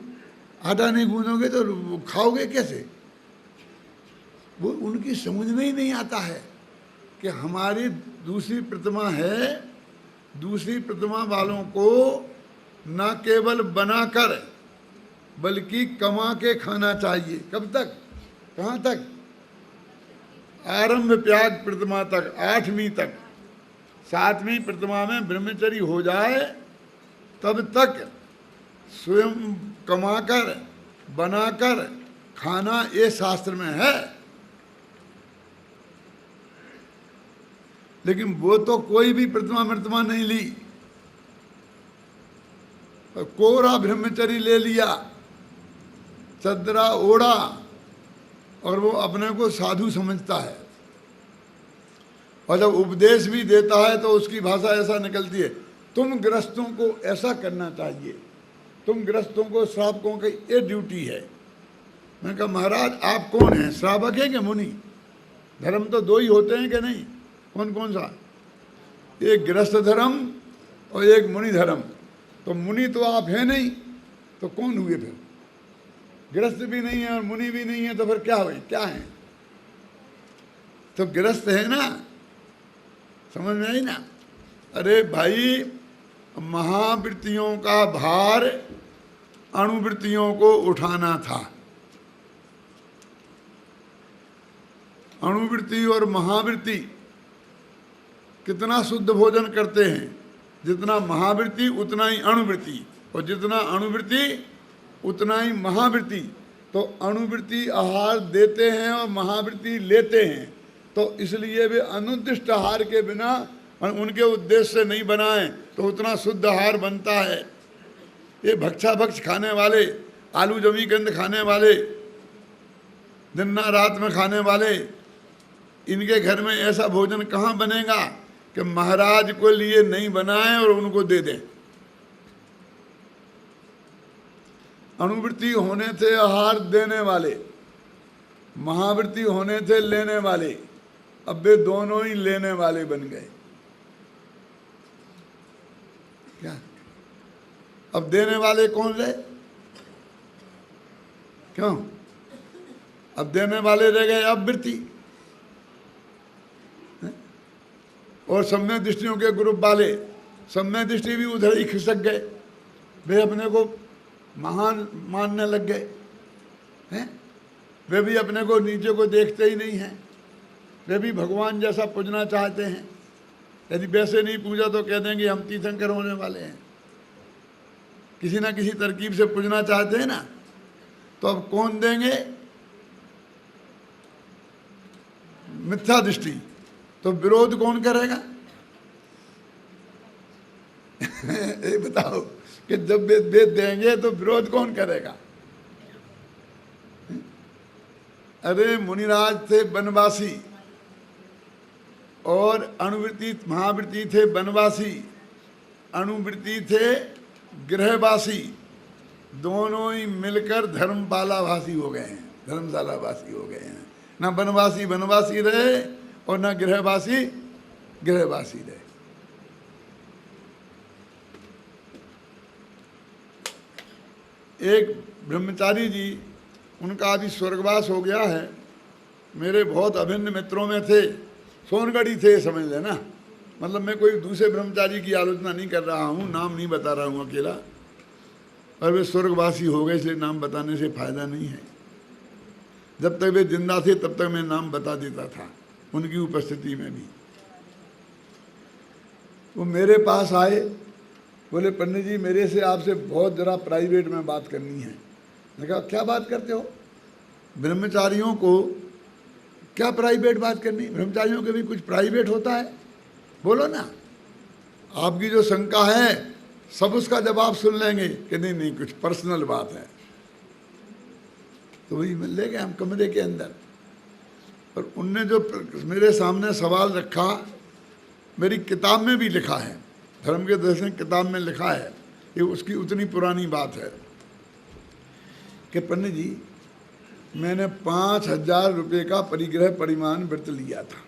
आटा नहीं गूंदोगे तो खाओगे कैसे? वो उनकी समझ में ही नहीं आता है कि हमारी दूसरी प्रतिमा है, दूसरी प्रतिमा वालों को न केवल बनाकर बल्कि कमा के खाना चाहिए। कब तक? कहाँ तक? आरंभ त्याग प्रतिमा तक, 8वीं तक। 7वीं प्रतिमा में ब्रह्मचर्य हो जाए तब तक स्वयं कमाकर बनाकर खाना ये शास्त्र में है। लेकिन वो तो कोई भी प्रतिमा नहीं ली, कोरा ब्रह्मचर्य ले लिया, चदरा ओढ़ा और वो अपने को साधु समझता है। और जब उपदेश भी देता है तो उसकी भाषा ऐसा निकलती है, तुम गृहस्थों को ऐसा करना चाहिए, तुम गृहस्थों को श्रावकों की ये ड्यूटी है। मैंने कहा महाराज आप कौन हैं, श्रावक हैं कि मुनि? धर्म तो 2 ही होते हैं कि नहीं? कौन कौन सा? एक गृहस्थ धर्म और एक मुनि धर्म। तो मुनि तो आप हैं नहीं, तो कौन हुए फिर? गृहस्थ भी नहीं है और मुनि भी नहीं है, तो फिर क्या हुए, क्या है? तो गृहस्थ है ना, समझ में आई ना? अरे भाई, महावृत्तियों का भार अणुवृत्तियों को उठाना था। अणुवृत्ति और महावृत्ति कितना शुद्ध भोजन करते हैं, जितना महावृत्ति उतना ही अणुवृत्ति, और जितना अणुवृत्ति उतना ही महावृत्ति। तो अणुवृत्ति आहार देते हैं और महावृत्ति लेते हैं, तो इसलिए वे अनुद्दिष्ट आहार के बिना उनके उद्देश्य से नहीं बनाए तो उतना शुद्ध आहार बनता है। ये भक्षा भक्ष खाने वाले, आलू जमी गंद खाने वाले, दिन ना रात में खाने वाले, इनके घर में ऐसा भोजन कहाँ बनेगा कि महाराज को लिए नहीं बनाए और उनको दे दें। अणुवृत्ति होने थे आहार देने वाले, महावृत्ति होने थे लेने वाले, अब वे दोनों ही लेने वाले बन गए। क्या? अब देने वाले कौन रहे? क्यों? अब देने वाले रह गए अब वृत्ति, और सम्यक दृष्टियों के ग्रुप वाले, सम्यक दृष्टि भी उधर ही खिसक गए। वे अपने को महान मानने लग गए हैं, वे भी अपने को नीचे को देखते ही नहीं हैं, वे भी भगवान जैसा पूजना चाहते हैं। यदि वैसे नहीं पूजा तो कह देंगे हम तीर्थंकर होने वाले हैं। किसी ना किसी तरकीब से पूजना चाहते हैं ना, तो अब कौन देंगे? मिथ्या दृष्टि। तो विरोध कौन करेगा? ये बताओ कि जब वेद देंगे तो विरोध कौन करेगा? अरे मुनिराज थे वनवासी और अणुवृत्ति महावृत्ति थे वनवासी, अणुवृत्ति थे गृहवासी, दोनों ही मिलकर धर्मपालावासी हो गए हैं, धर्मशालावासी हो गए हैं। ना वनवासी वनवासी रहे और ना गृहवासी गृहवासी रहे। एक ब्रह्मचारी जी, उनका अभी स्वर्गवास हो गया है, मेरे बहुत अभिन्न मित्रों में थे, सोनगढ़ी थे समझ लेना। मतलब मैं कोई दूसरे ब्रह्मचारी की आलोचना नहीं कर रहा हूँ, नाम नहीं बता रहा हूँ अकेला, और वे स्वर्गवासी हो गए, इसलिए नाम बताने से फायदा नहीं है। जब तक वे जिंदा थे तब तक मैं नाम बता देता था, उनकी उपस्थिति में भी। वो मेरे पास आए, बोले पंडित जी मेरे से आपसे बहुत ज़रा प्राइवेट में बात करनी है। मैंने कहा क्या बात करते हो? ब्रह्मचारियों को क्या प्राइवेट बात करनी? ब्रह्मचारियों के भी कुछ प्राइवेट होता है, बोलो ना। आपकी जो शंका है सब उसका जवाब सुन लेंगे कि नहीं नहीं कुछ पर्सनल बात है। तो वही ले गए हम कमरे के अंदर, और उनने जो मेरे सामने सवाल रखा, मेरी किताब में भी लिखा है, धर्म के दर्शन किताब में लिखा है, ये उसकी उतनी पुरानी बात है कि पंडित जी मैंने 5,000 रुपये का परिग्रह परिमाण व्रत लिया था।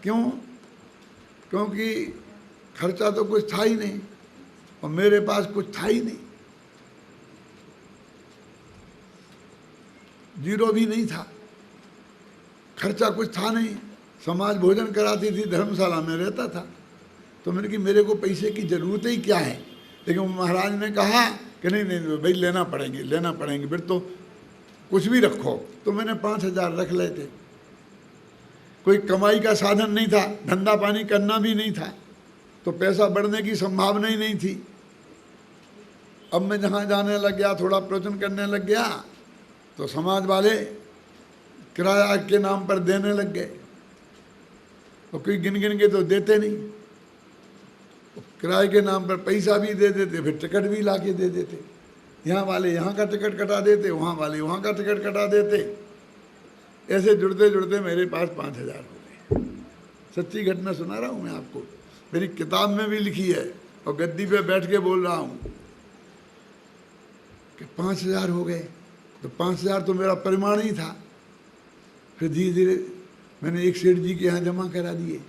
क्यों? क्योंकि खर्चा तो कुछ था ही नहीं और मेरे पास कुछ था ही नहीं, जीरो भी नहीं था, खर्चा कुछ था नहीं। समाज भोजन कराती थी, धर्मशाला में रहता था, तो मैंने कि मेरे को पैसे की ज़रूरत ही क्या है। लेकिन महाराज ने कहा कि नहीं नहीं भाई लेना पड़ेंगे, फिर तो कुछ भी रखो। तो मैंने 5,000 रख ले थे। कोई कमाई का साधन नहीं था, धंधा पानी करना भी नहीं था, तो पैसा बढ़ने की संभावना ही नहीं थी। अब मैं जहाँ जाने लग गया, थोड़ा प्रवचन करने लग गया, तो समाज वाले किराया के नाम पर देने लग गए, और कोई गिन गिन के तो देते नहीं, किराए के नाम पर पैसा भी दे देते, फिर टिकट भी ला के दे देते। यहाँ वाले यहाँ का टिकट कटा देते, वहाँ वाले वहाँ का टिकट कटा देते। ऐसे जुड़ते जुड़ते मेरे पास 5,000 हो गए। सच्ची घटना सुना रहा हूँ मैं आपको, मेरी किताब में भी लिखी है और गद्दी पे बैठ के बोल रहा हूँ कि 5,000 हो गए। तो 5,000 तो मेरा परिमाण ही था। फिर धीरे धीरे मैंने एक सेठ जी के यहाँ जमा करा दिए।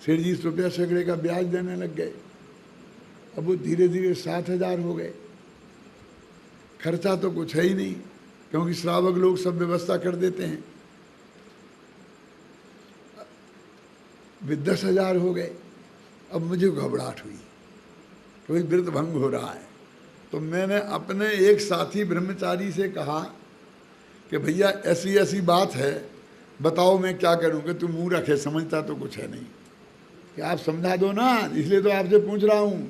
सेठ जी रुपया सैकड़े का ब्याज देने लग गए। अब वो धीरे धीरे 7,000 हो गए। खर्चा तो कुछ है ही नहीं, क्योंकि श्रावक लोग सब व्यवस्था कर देते हैं। वे 10,000 हो गए। अब मुझे घबराहट हुई, कोई व्रत भंग हो रहा है। तो मैंने अपने एक साथी ब्रह्मचारी से कहा कि भैया ऐसी ऐसी बात है, बताओ मैं क्या करूं। कि तू मुँह रखे, समझता तो कुछ है नहीं, कि आप समझा दो ना, इसलिए तो आपसे पूछ रहा हूं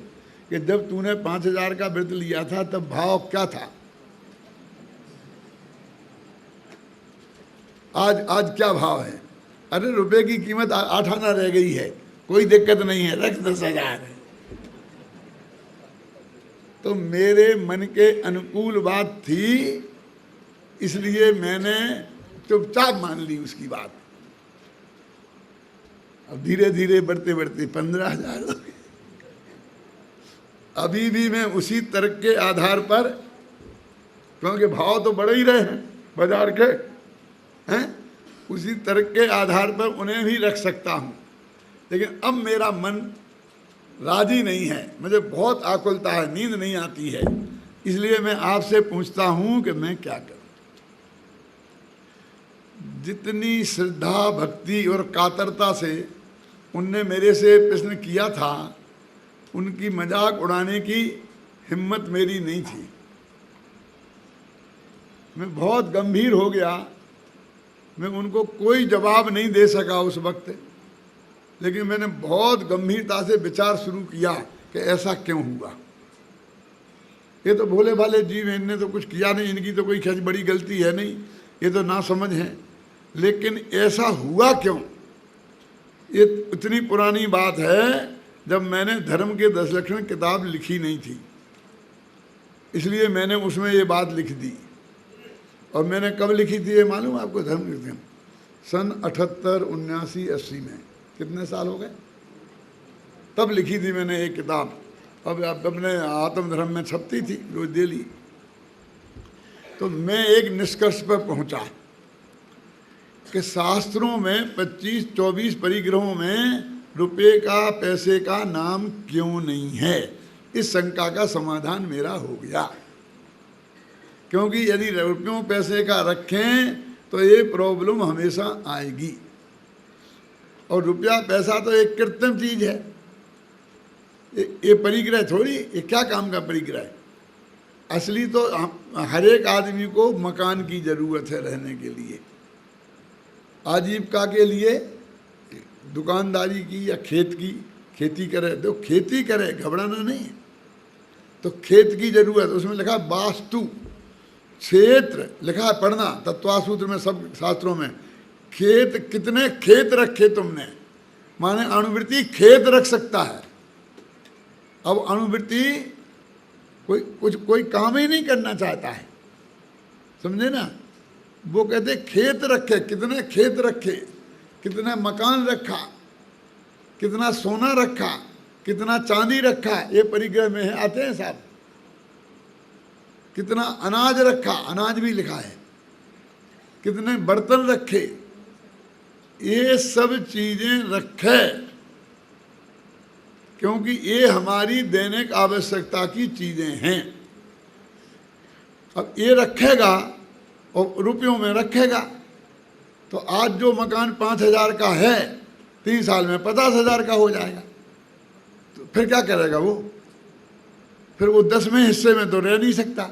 कि जब तूने 5,000 का व्रत लिया था तब भाव क्या था, आज क्या भाव है। अरे रुपए की कीमत 8 आना रह गई है, कोई दिक्कत नहीं है, रख 10,000 है। तो मेरे मन के अनुकूल बात थी, इसलिए मैंने चुपचाप मान ली उसकी बात। अब धीरे धीरे बढ़ते बढ़ते 15,000 हो गए। अभी भी मैं उसी तर्क के आधार पर, क्योंकि भाव तो बढ़ ही रहे हैं बाजार के हैं, उसी तर्क के आधार पर उन्हें भी रख सकता हूं। लेकिन अब मेरा मन राजी नहीं है, मुझे बहुत आकुलता है, नींद नहीं आती है, इसलिए मैं आपसे पूछता हूं कि मैं क्या करूं। जितनी श्रद्धा भक्ति और कातरता से उनने मेरे से प्रश्न किया था, उनकी मजाक उड़ाने की हिम्मत मेरी नहीं थी। मैं बहुत गंभीर हो गया, मैं उनको कोई जवाब नहीं दे सका उस वक्त। लेकिन मैंने बहुत गंभीरता से विचार शुरू किया कि ऐसा क्यों हुआ। ये तो भोले भाले जीव हैं, इनने तो कुछ किया नहीं, इनकी तो कोई खैर बड़ी गलती है नहीं, ये तो ना समझ है। लेकिन ऐसा हुआ क्यों? ये इतनी पुरानी बात है, जब मैंने धर्म के 10 लक्षण किताब लिखी नहीं थी, इसलिए मैंने उसमें ये बात लिख दी। और मैंने कब लिखी थी ये मालूम आपको? धर्म के सन 78, 79, 80 में। कितने साल हो गए? तब लिखी थी मैंने एक किताब। अब अपने आत्मधर्म में छपती थी रोज डेली। तो मैं एक निष्कर्ष पर पहुंचा कि शास्त्रों में 25-24 परिग्रहों में रुपये का, पैसे का नाम क्यों नहीं है। इस शंका का समाधान मेरा हो गया, क्योंकि यदि रुपयों पैसे का रखें तो ये प्रॉब्लम हमेशा आएगी। और रुपया पैसा तो एक कृत्रिम चीज है, ये परिग्रह थोड़ी, ये क्या काम का परिग्रह है। असली तो हर एक आदमी को मकान की जरूरत है रहने के लिए, आजीविका के लिए, दुकानदारी की या खेत की, खेती करे तो खेती करे, घबराना नहीं है। तो खेत की जरूरत, उसमें लिखा वास्तु क्षेत्र लिखा है, पढ़ना तत्वासूत्र में, सब शास्त्रों में। खेत, कितने खेत रखे तुमने, माने अणुवृत्ति खेत रख सकता है। अब अणुवृत्ति कोई काम ही नहीं करना चाहता है, समझे ना। वो कहते खेत रखे, कितने खेत रखे, कितने मकान रखा, कितना सोना रखा, कितना चांदी रखा ये परिग्रह में है, आते हैं साहब। कितना अनाज रखा, अनाज भी लिखा है। कितने बर्तन रखे, ये सब चीजें रखे, क्योंकि ये हमारी दैनिक आवश्यकता की चीजें हैं। अब ये रखेगा और रुपयों में रखेगा, तो आज जो मकान 5,000 का है 3 साल में 50,000 का हो जाएगा। तो फिर क्या करेगा वो? फिर वो 10वें हिस्से में तो रह नहीं सकता।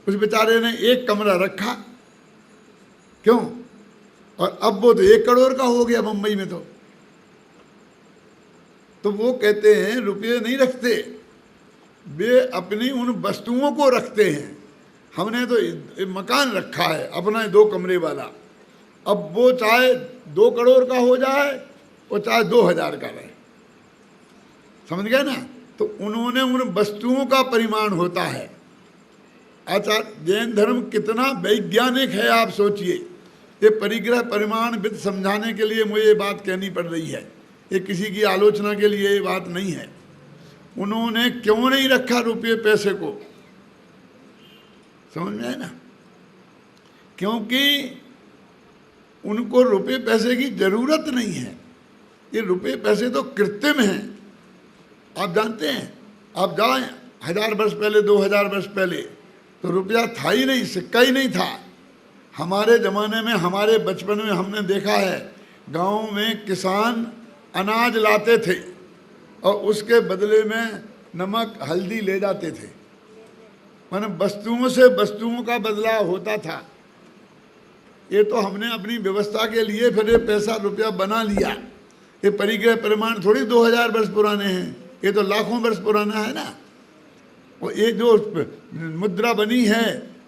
उस बेचारे ने एक कमरा रखा, क्यों? और अब वो तो 1 करोड़ का हो गया मुंबई में। तो वो कहते हैं रुपये नहीं रखते, वे अपनी उन वस्तुओं को रखते हैं। हमने तो मकान रखा है अपना 2 कमरे वाला, अब वो चाहे 2 करोड़ का हो जाए और चाहे 2,000 का रहे, समझ गए ना? तो उन्होंने उन वस्तुओं का परिमाण होता है। आचार्य जैन धर्म कितना वैज्ञानिक है, आप सोचिए। ये परिग्रह परिमाण वित्त समझाने के लिए मुझे ये बात कहनी पड़ रही है, ये किसी की आलोचना के लिए ये बात नहीं है। उन्होंने क्यों नहीं रखा रुपये पैसे को, समझ में आए ना? क्योंकि उनको रुपये पैसे की जरूरत नहीं है। ये रुपये पैसे तो कृत्रिम हैं। आप जानते हैं, आप जाएं 1000 वर्ष पहले 2000 वर्ष पहले तो रुपया था ही नहीं, सिक्का ही नहीं था। हमारे ज़माने में, हमारे बचपन में हमने देखा है, गाँव में किसान अनाज लाते थे और उसके बदले में नमक हल्दी ले जाते थे। माने वस्तुओं से वस्तुओं का बदलाव होता था। ये तो हमने अपनी व्यवस्था के लिए फिर ये पैसा रुपया बना लिया। ये परिग्रह परिमाण थोड़ी 2000 वर्ष पुराने हैं, ये तो लाखों वर्ष पुराना है ना। और ये जो मुद्रा बनी है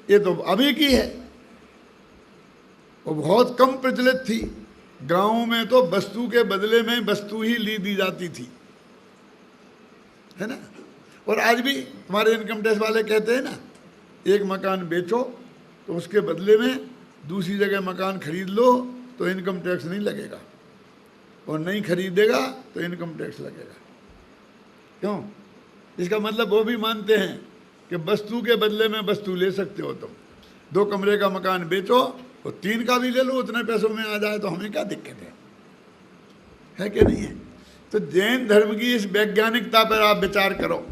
ये तो अभी की है, वो बहुत कम प्रचलित थी। गाँव में तो वस्तु के बदले में वस्तु ही ली दी जाती थी, है ना? और आज भी हमारे इनकम टैक्स वाले कहते हैं ना, एक मकान बेचो तो उसके बदले में दूसरी जगह मकान खरीद लो तो इनकम टैक्स नहीं लगेगा, और नहीं खरीदेगा तो इनकम टैक्स लगेगा। क्यों? इसका मतलब वो भी मानते हैं कि वस्तु के बदले में वस्तु ले सकते हो तुम। 2 कमरे का मकान बेचो और 3 का भी ले लो, उतने पैसों में आ जाए तो हमें क्या दिक्कत है कि नहीं है? तो जैन धर्म की इस वैज्ञानिकता पर आप विचार करो।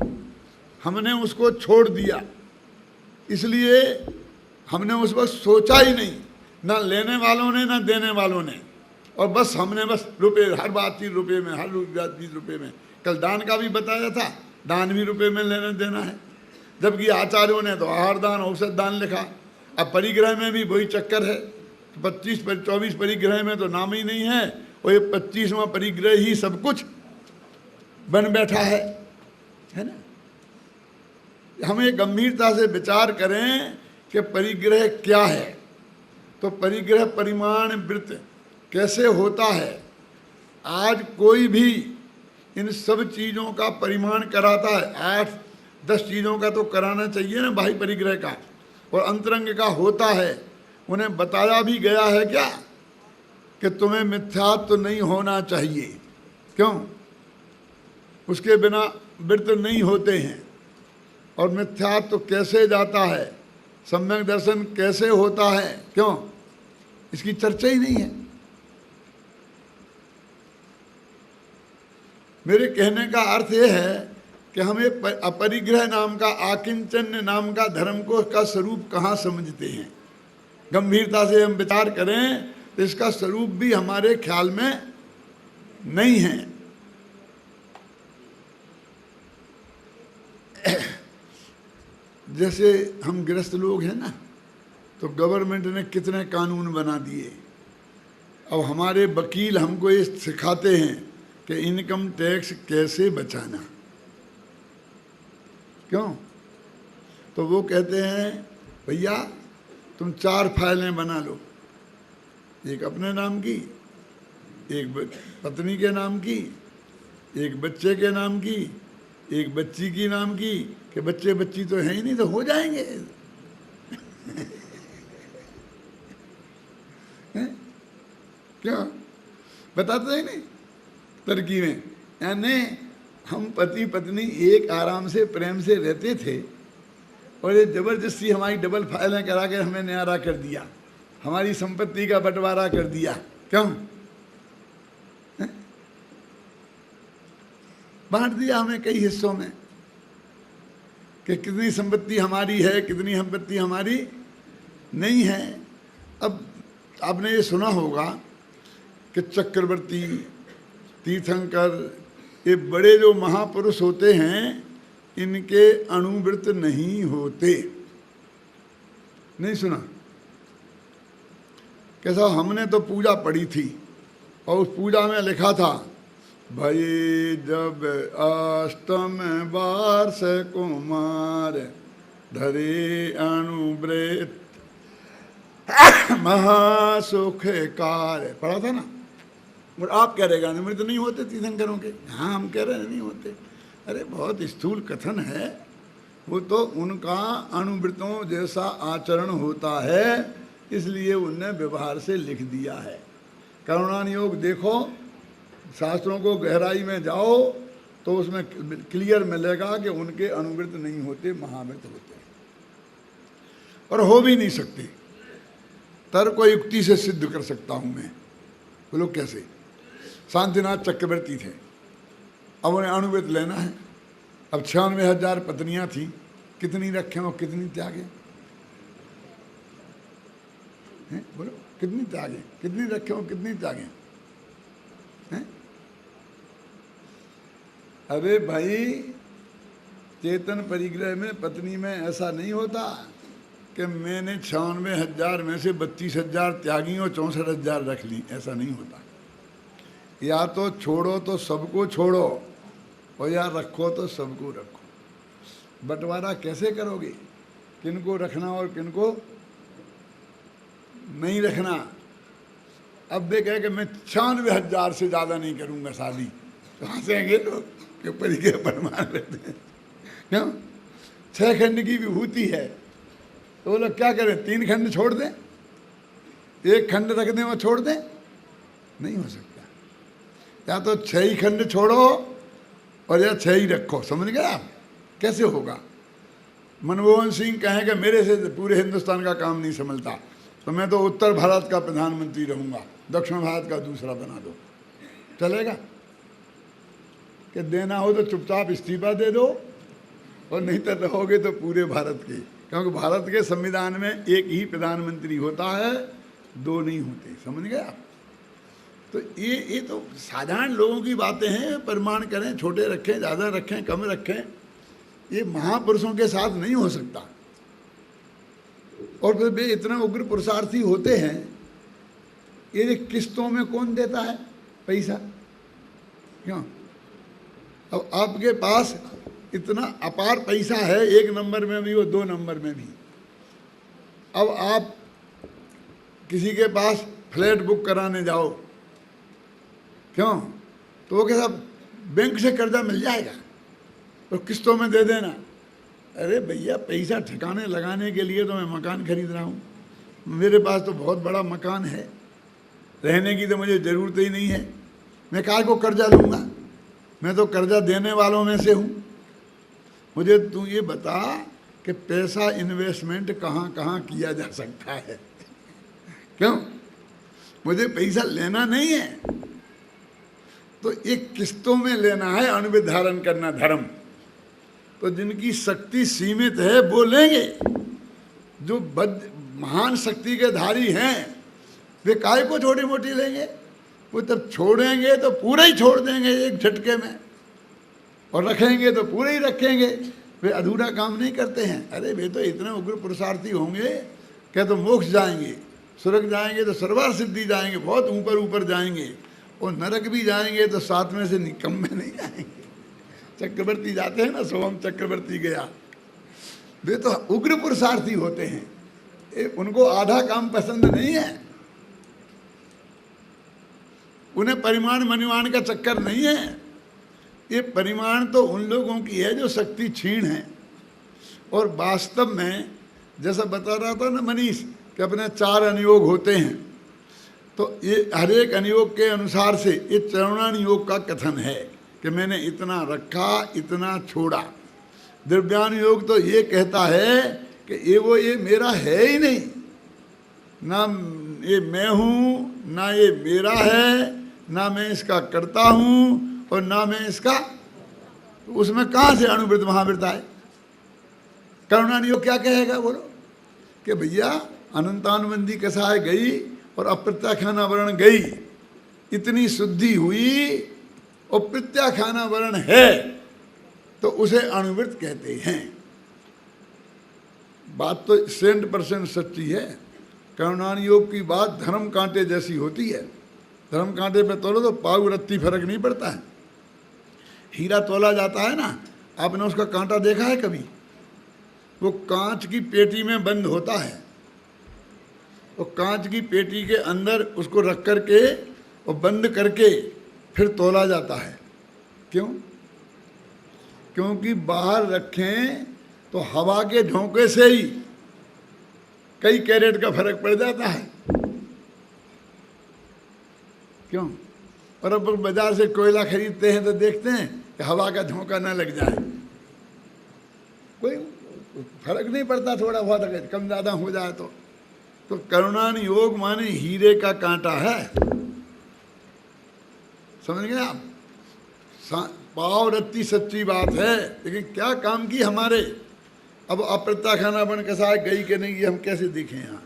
हमने उसको छोड़ दिया, इसलिए हमने उस वक्त सोचा ही नहीं, ना लेने वालों ने ना देने वालों ने। और बस हमने बस रुपये, हर बात चीज रुपये में, हर चीज रुपये में। कल दान का भी बताया था, दान भी रुपये में लेना देना है, जबकि आचार्यों ने तो आहार दान औषध दान लिखा। अब परिग्रह में भी वही चक्कर है। 24 परिग्रह में तो नाम ही नहीं है, और ये 25वां परिग्रह ही सब कुछ बन बैठा है ना? हमें गंभीरता से विचार करें कि परिग्रह क्या है। तो परिग्रह परिमाण वृत्त कैसे होता है? आज कोई भी इन सब चीज़ों का परिमाण कराता है। 8-10 चीज़ों का तो कराना चाहिए ना भाई परिग्रह का, और अंतरंग का होता है। उन्हें बताया भी गया है क्या कि तुम्हें मिथ्यात्व तो नहीं होना चाहिए। क्यों? उसके बिना वृत्त नहीं होते हैं। और मिथ्यात्व तो कैसे जाता है, सम्यक दर्शन कैसे होता है, क्यों? इसकी चर्चा ही नहीं है। मेरे कहने का अर्थ यह है कि हमें अपरिग्रह नाम का, आकिंचन्य नाम का धर्म को का स्वरूप कहाँ समझते हैं। गंभीरता से हम विचार करें तो इसका स्वरूप भी हमारे ख्याल में नहीं है। जैसे हम गृहस्थ लोग हैं ना, तो गवर्नमेंट ने कितने कानून बना दिए। अब हमारे वकील हमको ये सिखाते हैं कि इनकम टैक्स कैसे बचाना। क्यों? तो वो कहते हैं भैया तुम 4 फाइलें बना लो, एक अपने नाम की, एक पत्नी के नाम की, एक बच्चे के नाम की, एक बच्ची की नाम की, कि बच्चे बच्ची तो है ही नहीं तो हो जाएंगे। क्यों? बताते हैं नहीं तरकीबें, यानी हम पति पत्नी एक आराम से प्रेम से रहते थे और ये जबरदस्ती हमारी डबल फाइलें करा के हमें न्यारा कर दिया, हमारी संपत्ति का बंटवारा कर दिया। क्यों? बांट दिया हमें कई हिस्सों में कि कितनी संपत्ति हमारी है, कितनी संपत्ति हमारी नहीं है। अब आपने ये सुना होगा कि चक्रवर्ती, तीर्थंकर, ये बड़े जो महापुरुष होते हैं इनके अणुव्रत नहीं होते। नहीं सुना? कैसा? हमने तो पूजा पढ़ी थी और उस पूजा में लिखा था, भाई जब अष्टम वार्ष कुमार धरे अणुव्रत महासुख कार्य, पढ़ा था ना? और आप कह रहेगा अमृत नहीं होते तीर्थंकरों के? हाँ, हम कह रहे हैं नहीं होते। अरे बहुत स्थूल कथन है, वो तो उनका अणुव्रतों जैसा आचरण होता है, इसलिए उनने व्यवहार से लिख दिया है। करुणानियोग देखो, शास्त्रों को गहराई में जाओ तो उसमें क्लियर मिलेगा कि उनके अणुव्रत नहीं होते, महाव्रत होते हैं और हो भी नहीं सकते। तर्क और युक्ति से सिद्ध कर सकता हूं मैं। बोलो कैसे? शांतिनाथ चक्रवर्ती थे, अब उन्हें अणुव्रत लेना है। अब 96,000 पत्नियां थी, कितनी रखें और कितनी त्यागें? बोलो कितनी त्यागें, कितनी रखें और कितनी त्यागें? हैं? अरे भाई, चेतन परिग्रह में पत्नी में ऐसा नहीं होता कि मैंने 96,000 में से 32,000 त्यागी और 64,000 रख ली, ऐसा नहीं होता। या तो छोड़ो तो सबको छोड़ो और या रखो तो सबको रखो। बंटवारा कैसे करोगे? किनको रखना और किनको नहीं रखना? अब वे कहे कि मैं 96,000 से ज़्यादा नहीं करूँगा शादी, तो हंसेंगे लोग कि परिग्रह परमान लेते हैं। क्यों? 6 खंड की विभूति है तो वो लोग क्या करें? 3 खंड छोड़ दें, 1 खंड रख दें और छोड़ दें? नहीं हो सकता। या तो 6 ही खंड छोड़ो और या 6 ही रखो। समझ गए आप? कैसे होगा? मनमोहन सिंह कहें कि मेरे से पूरे हिंदुस्तान का काम नहीं संभलता, तो मैं तो उत्तर भारत का प्रधानमंत्री रहूँगा, दक्षिण भारत का दूसरा बना दो, चलेगा? कि देना हो तो चुपचाप इस्तीफा दे दो और नहीं तो रहोगे तो पूरे भारत के, क्योंकि भारत के संविधान में एक ही प्रधानमंत्री होता है, 2 नहीं होते। समझ गए आप? तो ये तो साधारण लोगों की बातें हैं। प्रमाण करें, छोटे रखें, ज़्यादा रखें, कम रखें, ये महापुरुषों के साथ नहीं हो सकता। और फिर वे इतने उग्र पुरुषार्थी होते हैं, ये किस्तों में कौन देता है पैसा? क्यों? अब आपके पास इतना अपार पैसा है, 1 नंबर में भी और 2 नंबर में भी। अब आप किसी के पास फ्लैट बुक कराने जाओ, क्यों? तो वो कैसा बैंक से कर्जा मिल जाएगा तो किस्तों में दे देना। अरे भैया, पैसा ठिकाने लगाने के लिए तो मैं मकान खरीद रहा हूँ, मेरे पास तो बहुत बड़ा मकान है, रहने की तो मुझे ज़रूरत ही नहीं है, मैं काहे को कर्जा लूँगा? मैं तो कर्जा देने वालों में से हूँ। मुझे तू ये बता कि पैसा इन्वेस्टमेंट कहाँ कहाँ किया जा सकता है? क्यों? मुझे पैसा लेना नहीं है, तो एक किस्तों में लेना है, अणुव्रत धारण करना धर्म। तो जिनकी शक्ति सीमित है वो लेंगे, जो महान शक्ति के धारी हैं वे काहे को छोटी मोटी लेंगे? वो तब छोड़ेंगे तो पूरा ही छोड़ देंगे एक झटके में, और रखेंगे तो पूरे ही रखेंगे। वे अधूरा काम नहीं करते हैं। अरे वे तो इतने उग्र पुरुषार्थी होंगे क्या तो मोक्ष जाएंगे, स्वर्ग जाएंगे तो सर्वार सिद्धि जाएंगे, बहुत ऊपर ऊपर जाएंगे, और नरक भी जाएंगे तो 7 में से कम में नहीं जाएंगे। चक्रवर्ती जाते हैं ना, सोहम चक्रवर्ती गया, वे तो उग्र पुरुषार्थी होते हैं। उनको आधा काम पसंद नहीं है, उन्हें परिमाण मनिमाण का चक्कर नहीं है। ये परिमाण तो उन लोगों की है जो शक्ति क्षीण है। और वास्तव में जैसा बता रहा था ना मनीष कि अपने 4 अनुयोग होते हैं, तो ये हर एक अनुयोग के अनुसार से ये चरणान योग का कथन है कि मैंने इतना रखा, इतना छोड़ा। द्रव्यान योग तो ये कहता है कि ये मेरा है ही नहीं, ना ये मैं हूँ, ना ये मेरा है, ना मैं इसका करता हूँ और ना मैं इसका। तो उसमें कहाँ से अणुवृत्त महावृत्त आए? करुणान योग क्या कहेगा बोलो कि भैया अनंतानुबंधी कसाय गई और अप्रत्याख्यानावरण गई, इतनी शुद्धि हुई और प्रत्याख्यानावरण है तो उसे अणुवृत्त कहते हैं। बात तो 100% सच्ची है। करुणान योग की बात धर्म कांटे जैसी होती है। धर्म कांटे पे तोलो तो पाव रत्ती फर्क नहीं पड़ता है। हीरा तोला जाता है ना, आपने उसका कांटा देखा है कभी? वो कांच की पेटी में बंद होता है, वो कांच की पेटी के अंदर उसको रख करके और बंद करके फिर तोला जाता है। क्यों? क्योंकि बाहर रखें तो हवा के झोंके से ही कई कैरेट का फर्क पड़ जाता है। क्यों? और अब बाजार से कोयला खरीदते हैं तो देखते हैं कि हवा का झोंका ना लग जाए, कोई फर्क नहीं पड़ता, थोड़ा बहुत अगर कम ज़्यादा हो जाए तो करुणान योग माने हीरे का कांटा है। समझ गए आप? पाव रत्ती सच्ची बात है, लेकिन क्या काम की हमारे। अब अप्रत्याख्याना बन के साथ गई कि नहीं, ये हम कैसे देखें यहाँ?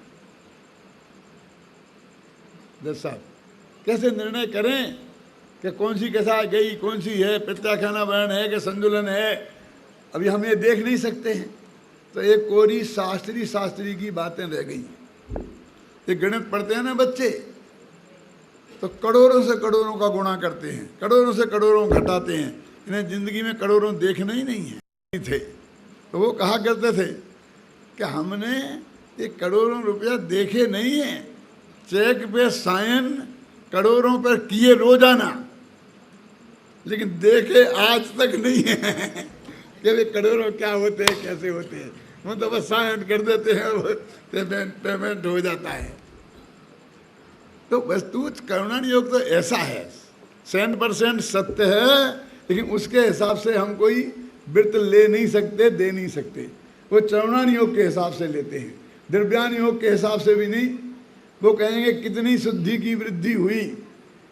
दस साहब कैसे निर्णय करें कि कौन सी के साथ गई, कौन सी है, प्रत्याख्याना वर्ण है कि संतुलन है? अभी हम ये देख नहीं सकते हैं। तो एक कोरी शास्त्री की बातें रह गई। ये गणित पढ़ते हैं ना बच्चे, तो करोड़ों से करोड़ों का गुणा करते हैं, करोड़ों से करोड़ों घटाते हैं। इन्हें जिंदगी में करोड़ों देखना ही नहीं है थे। तो वो कहा करते थे कि हमने ये करोड़ों रुपया देखे नहीं है, चेक पे साइन करोड़ों पर किए रोजाना, लेकिन देखे आज तक नहीं है कि वे करोड़ों क्या होते हैं, कैसे होते हैं। वो तो बस साइन कर देते हैं, वो पेमेंट हो जाता है। तो वस्तु करुणान योग तो ऐसा है, 100% सत्य है, लेकिन उसके हिसाब से हम कोई व्रत ले नहीं सकते, दे नहीं सकते। वो चरुणान योग के हिसाब से लेते हैं, द्रव्यान योग के हिसाब से भी नहीं। वो कहेंगे कितनी शुद्धि की वृद्धि हुई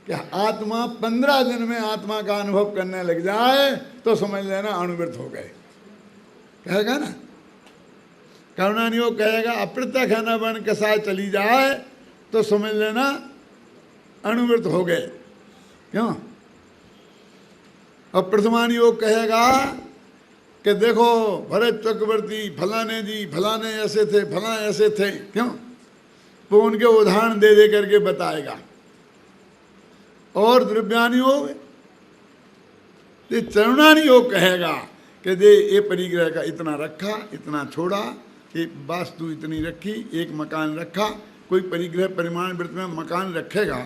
कि आत्मा 15 दिन में आत्मा का अनुभव करने लग जाए तो समझ लेना अणुवृत्त हो गए, कहेगा ना। करुणान योग कहेगा अप्रत्याख्याना बन के साथ चली जाए तो समझ लेना अणुवृत्त हो गए। क्यों? और प्रथमान योग कहेगा कि देखो भरत चक्रवर्ती फलाने जी फलाने ऐसे थे, फला ऐसे थे। क्यों? वो उनके उदाहरण दे दे करके बताएगा। और द्रव्यान योग, ये चरुणान योग कहेगा कि दे ये परिग्रह का इतना रखा, इतना छोड़ा, ये वास्तु इतनी रखी, एक मकान रखा। कोई परिग्रह परिमाण वृत्त में मकान रखेगा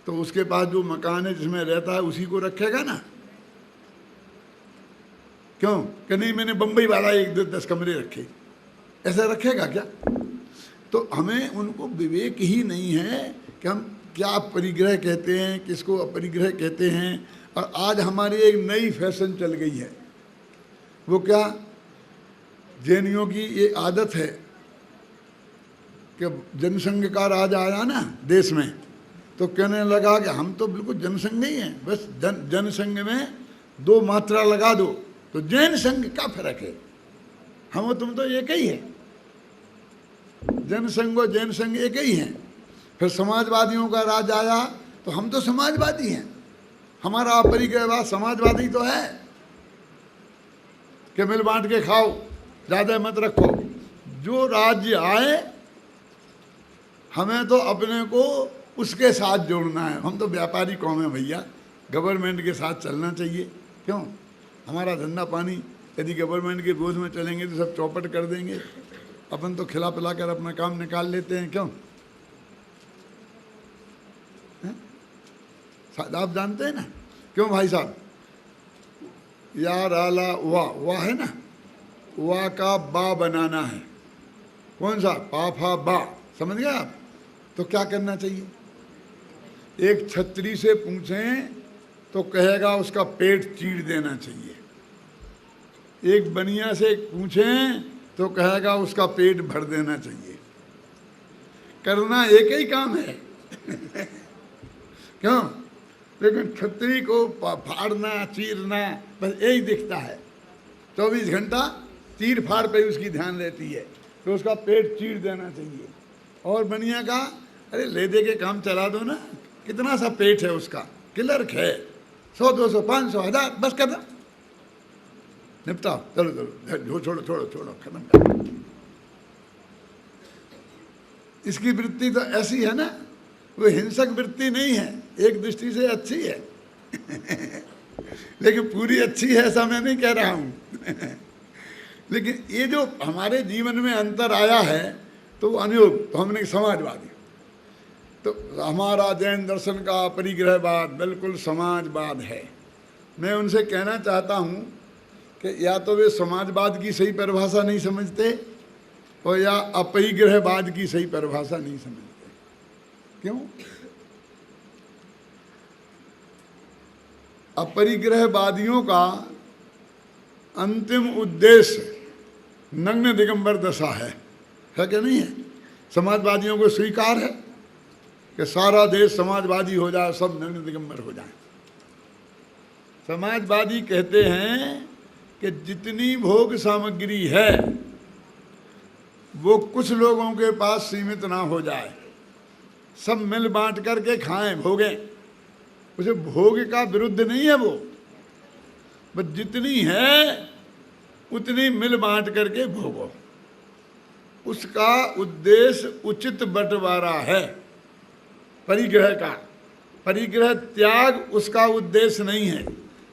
तो उसके पास जो मकान है जिसमें रहता है उसी को रखेगा ना। क्यों? कि नहीं मैंने बम्बई वाला 1-10 कमरे रखे, ऐसा रखेगा क्या? तो हमें उनको विवेक ही नहीं है कि हम क्या परिग्रह कहते हैं, किसको अपरिग्रह कहते हैं। और आज हमारी एक नई फैशन चल गई है, वो क्या, जैनियों की ये आदत है कि जनसंघ का राज आया ना देश में, तो कहने लगा कि हम तो बिल्कुल जनसंघ ही हैं, बस जनसंघ में 2 मात्रा लगा दो तो जैन संघ का फर्क है, हम तुम तो एक ही है, जनसंघ और जैन संघ एक ही हैं। फिर समाजवादियों का राज आया तो हम तो समाजवादी हैं, हमारा अपरिग्रहवाद समाजवादी तो है कि मिल बांट के खाओ, ज़्यादा मत रखो। जो राज्य आए हमें तो अपने को उसके साथ जोड़ना है। हम तो व्यापारी कौम है भैया, गवर्नमेंट के साथ चलना चाहिए। क्यों? हमारा धंधा पानी यदि गवर्नमेंट के बोझ में चलेंगे तो सब चौपट कर देंगे, अपन तो खिला पिला कर अपना काम निकाल लेते हैं। क्यों? आप जानते हैं ना क्यों भाई साहब? या राला वाह है ना, वाह का बा बनाना है। कौन सा? पाफा बा, समझ गए आप? तो क्या करना चाहिए? एक छतरी से पूछें तो कहेगा उसका पेट चीर देना चाहिए। एक बनिया से पूछें तो कहेगा उसका पेट भर देना चाहिए। करना एक ही काम है क्यों? लेकिन क्षत्रिय को फाड़ना चीरना बस यही दिखता है। 24 घंटा चीर फाड़ पे उसकी ध्यान रहती है, तो उसका पेट चीर देना चाहिए। और बनिया का अरे ले दे के काम चला दो ना, कितना सा पेट है उसका, क्लर्क है, 100 200 500 1000 बस कर दो, निपटाओ, चलो चलो छोड़ो छोड़ो छोड़ो खत्म कर। इसकी वृत्ति तो ऐसी है ना, वो हिंसक वृत्ति नहीं है, एक दृष्टि से अच्छी है लेकिन पूरी अच्छी है ऐसा मैं नहीं कह रहा हूं लेकिन ये जो हमारे जीवन में अंतर आया है तो अनुयोग, तो हमने समाजवादी, तो हमारा जैन दर्शन का परिग्रहवाद बिल्कुल समाजवाद है। मैं उनसे कहना चाहता हूं कि या तो वे समाजवाद की सही परिभाषा नहीं समझते और या अपरिग्रहवाद की सही परिभाषा नहीं समझते। क्यों? अपरिग्रहवादियों का अंतिम उद्देश्य नग्न दिगंबर दशा है कि नहीं है? समाजवादियों को स्वीकार है कि सारा देश समाजवादी हो जाए, सब नग्न दिगंबर हो जाए। समाजवादी कहते हैं कि जितनी भोग सामग्री है वो कुछ लोगों के पास सीमित ना हो जाए, सब मिल बांट करके खाएं भोगें। उसे भोग का विरुद्ध नहीं है वो, बस जितनी है उतनी मिल बांट करके भोगो। उसका उद्देश्य उचित बंटवारा है परिग्रह का। परिग्रह त्याग उसका उद्देश्य नहीं है,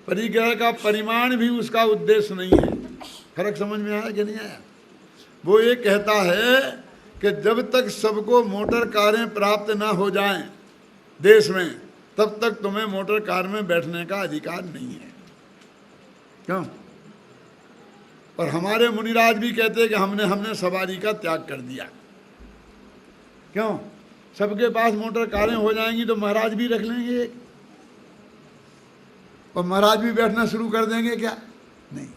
परिग्रह का परिमाण भी उसका उद्देश्य नहीं है। फर्क समझ में आया कि नहीं आया? वो ये कहता है कि जब तक सबको मोटर कारें प्राप्त ना हो जाएं देश में, तब तक तुम्हें मोटर कार में बैठने का अधिकार नहीं है। क्यों? और हमारे मुनिराज भी कहते हैं कि हमने सवारी का त्याग कर दिया। क्यों? सबके पास मोटर कारें हो जाएंगी तो महाराज भी रख लेंगे और महाराज भी बैठना शुरू कर देंगे क्या? नहीं।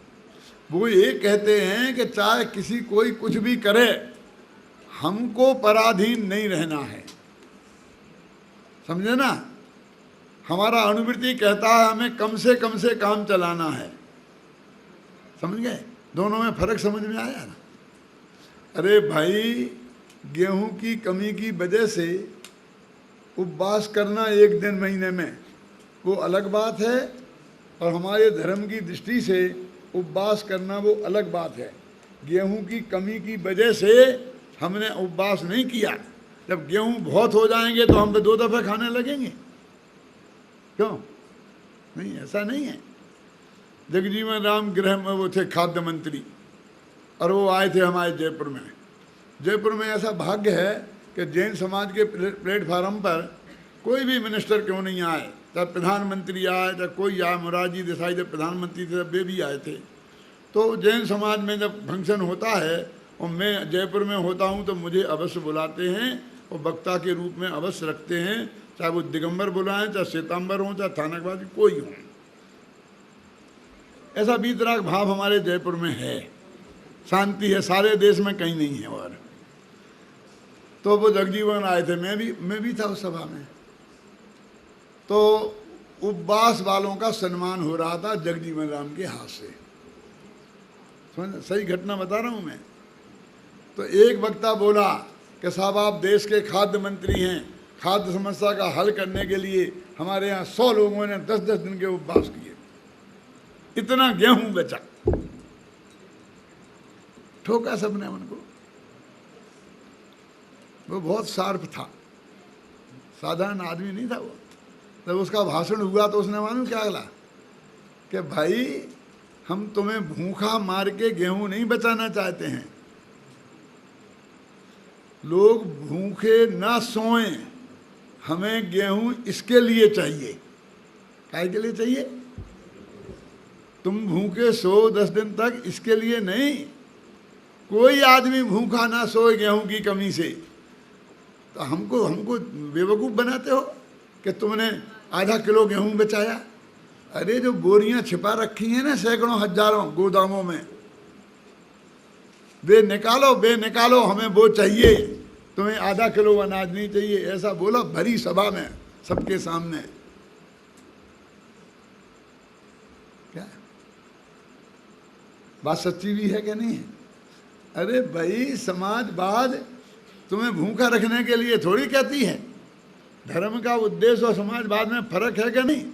वो ये कहते हैं कि चाहे किसी कोई कुछ भी करे, हमको पराधीन नहीं रहना है। समझे ना? हमारा अनुवृत्ति कहता है हमें कम से काम चलाना है। समझ गए? दोनों में फर्क समझ में आया ना? अरे भाई, गेहूं की कमी की वजह से उपवास करना एक दिन महीने में वो अलग बात है, और हमारे धर्म की दृष्टि से उपवास करना वो अलग बात है। गेहूं की कमी की वजह से हमने उपवास नहीं किया। जब गेहूं बहुत हो जाएंगे तो हम तो 2 दफे खाने लगेंगे। क्यों? नहीं, ऐसा नहीं है। जगजीवन राम गृह में वो थे खाद्य मंत्री, और वो आए थे हमारे जयपुर में। जयपुर में ऐसा भाग्य है कि जैन समाज के प्लेटफार्म पर कोई भी मिनिस्टर क्यों नहीं आए, चाहे प्रधानमंत्री आए चाहे कोई आए, मोरारजी देसाई जब प्रधानमंत्री थे तब वे भी आए थे। तो जैन समाज में जब फंक्शन होता है और मैं जयपुर में होता हूँ तो मुझे अवश्य बुलाते हैं और वक्ता के रूप में अवश्य रखते हैं, चाहे वो दिगंबर बुलाएं, चाहे श्वेतांबर हों, चाहे थानकवादी कोई हो। ऐसा वीतराग भाव हमारे जयपुर में है, शांति है, सारे देश में कहीं नहीं है। और तो वो जगजीवन आए थे, मैं भी था उस सभा में। तो उपवास वालों का सम्मान हो रहा था जगजीवन राम के हाथ से। समझ? सही घटना बता रहा हूं मैं। तो एक वक्ता बोला कि साहब आप देश के खाद्य मंत्री हैं, खाद्य समस्या का हल करने के लिए हमारे यहाँ 100 लोगों ने 10-10 दिन के उपवास किए, इतना गेहूं बचा। ठोका सबने उनको। वो बहुत शार्प था, साधारण आदमी नहीं था वो। जब उसका भाषण हुआ तो उसने मालूम क्या बोला कि भाई हम तुम्हें भूखा मार के गेहूं नहीं बचाना चाहते हैं, लोग भूखे ना सोएं, हमें गेहूं इसके लिए चाहिए। काय के लिए चाहिए? तुम भूखे सो 10 दिन तक, इसके लिए नहीं। कोई आदमी भूखा ना सोए गेहूं की कमी से। तो हमको बेवकूफ़ बनाते हो कि तुमने आधा किलो गेहूं बचाया। अरे जो बोरियां छिपा रखी हैं ना सैकड़ों हजारों गोदामों में, वे निकालो, हमें वो चाहिए, तुम्हें आधा किलो अनाज नहीं चाहिए, ऐसा बोला भरी सभा में सबके सामने। क्या बात सच्ची भी है कि नहीं है? अरे भाई समाजवाद तुम्हें भूखा रखने के लिए थोड़ी कहती है। धर्म का उद्देश्य और समाजवाद में फर्क है कि नहीं?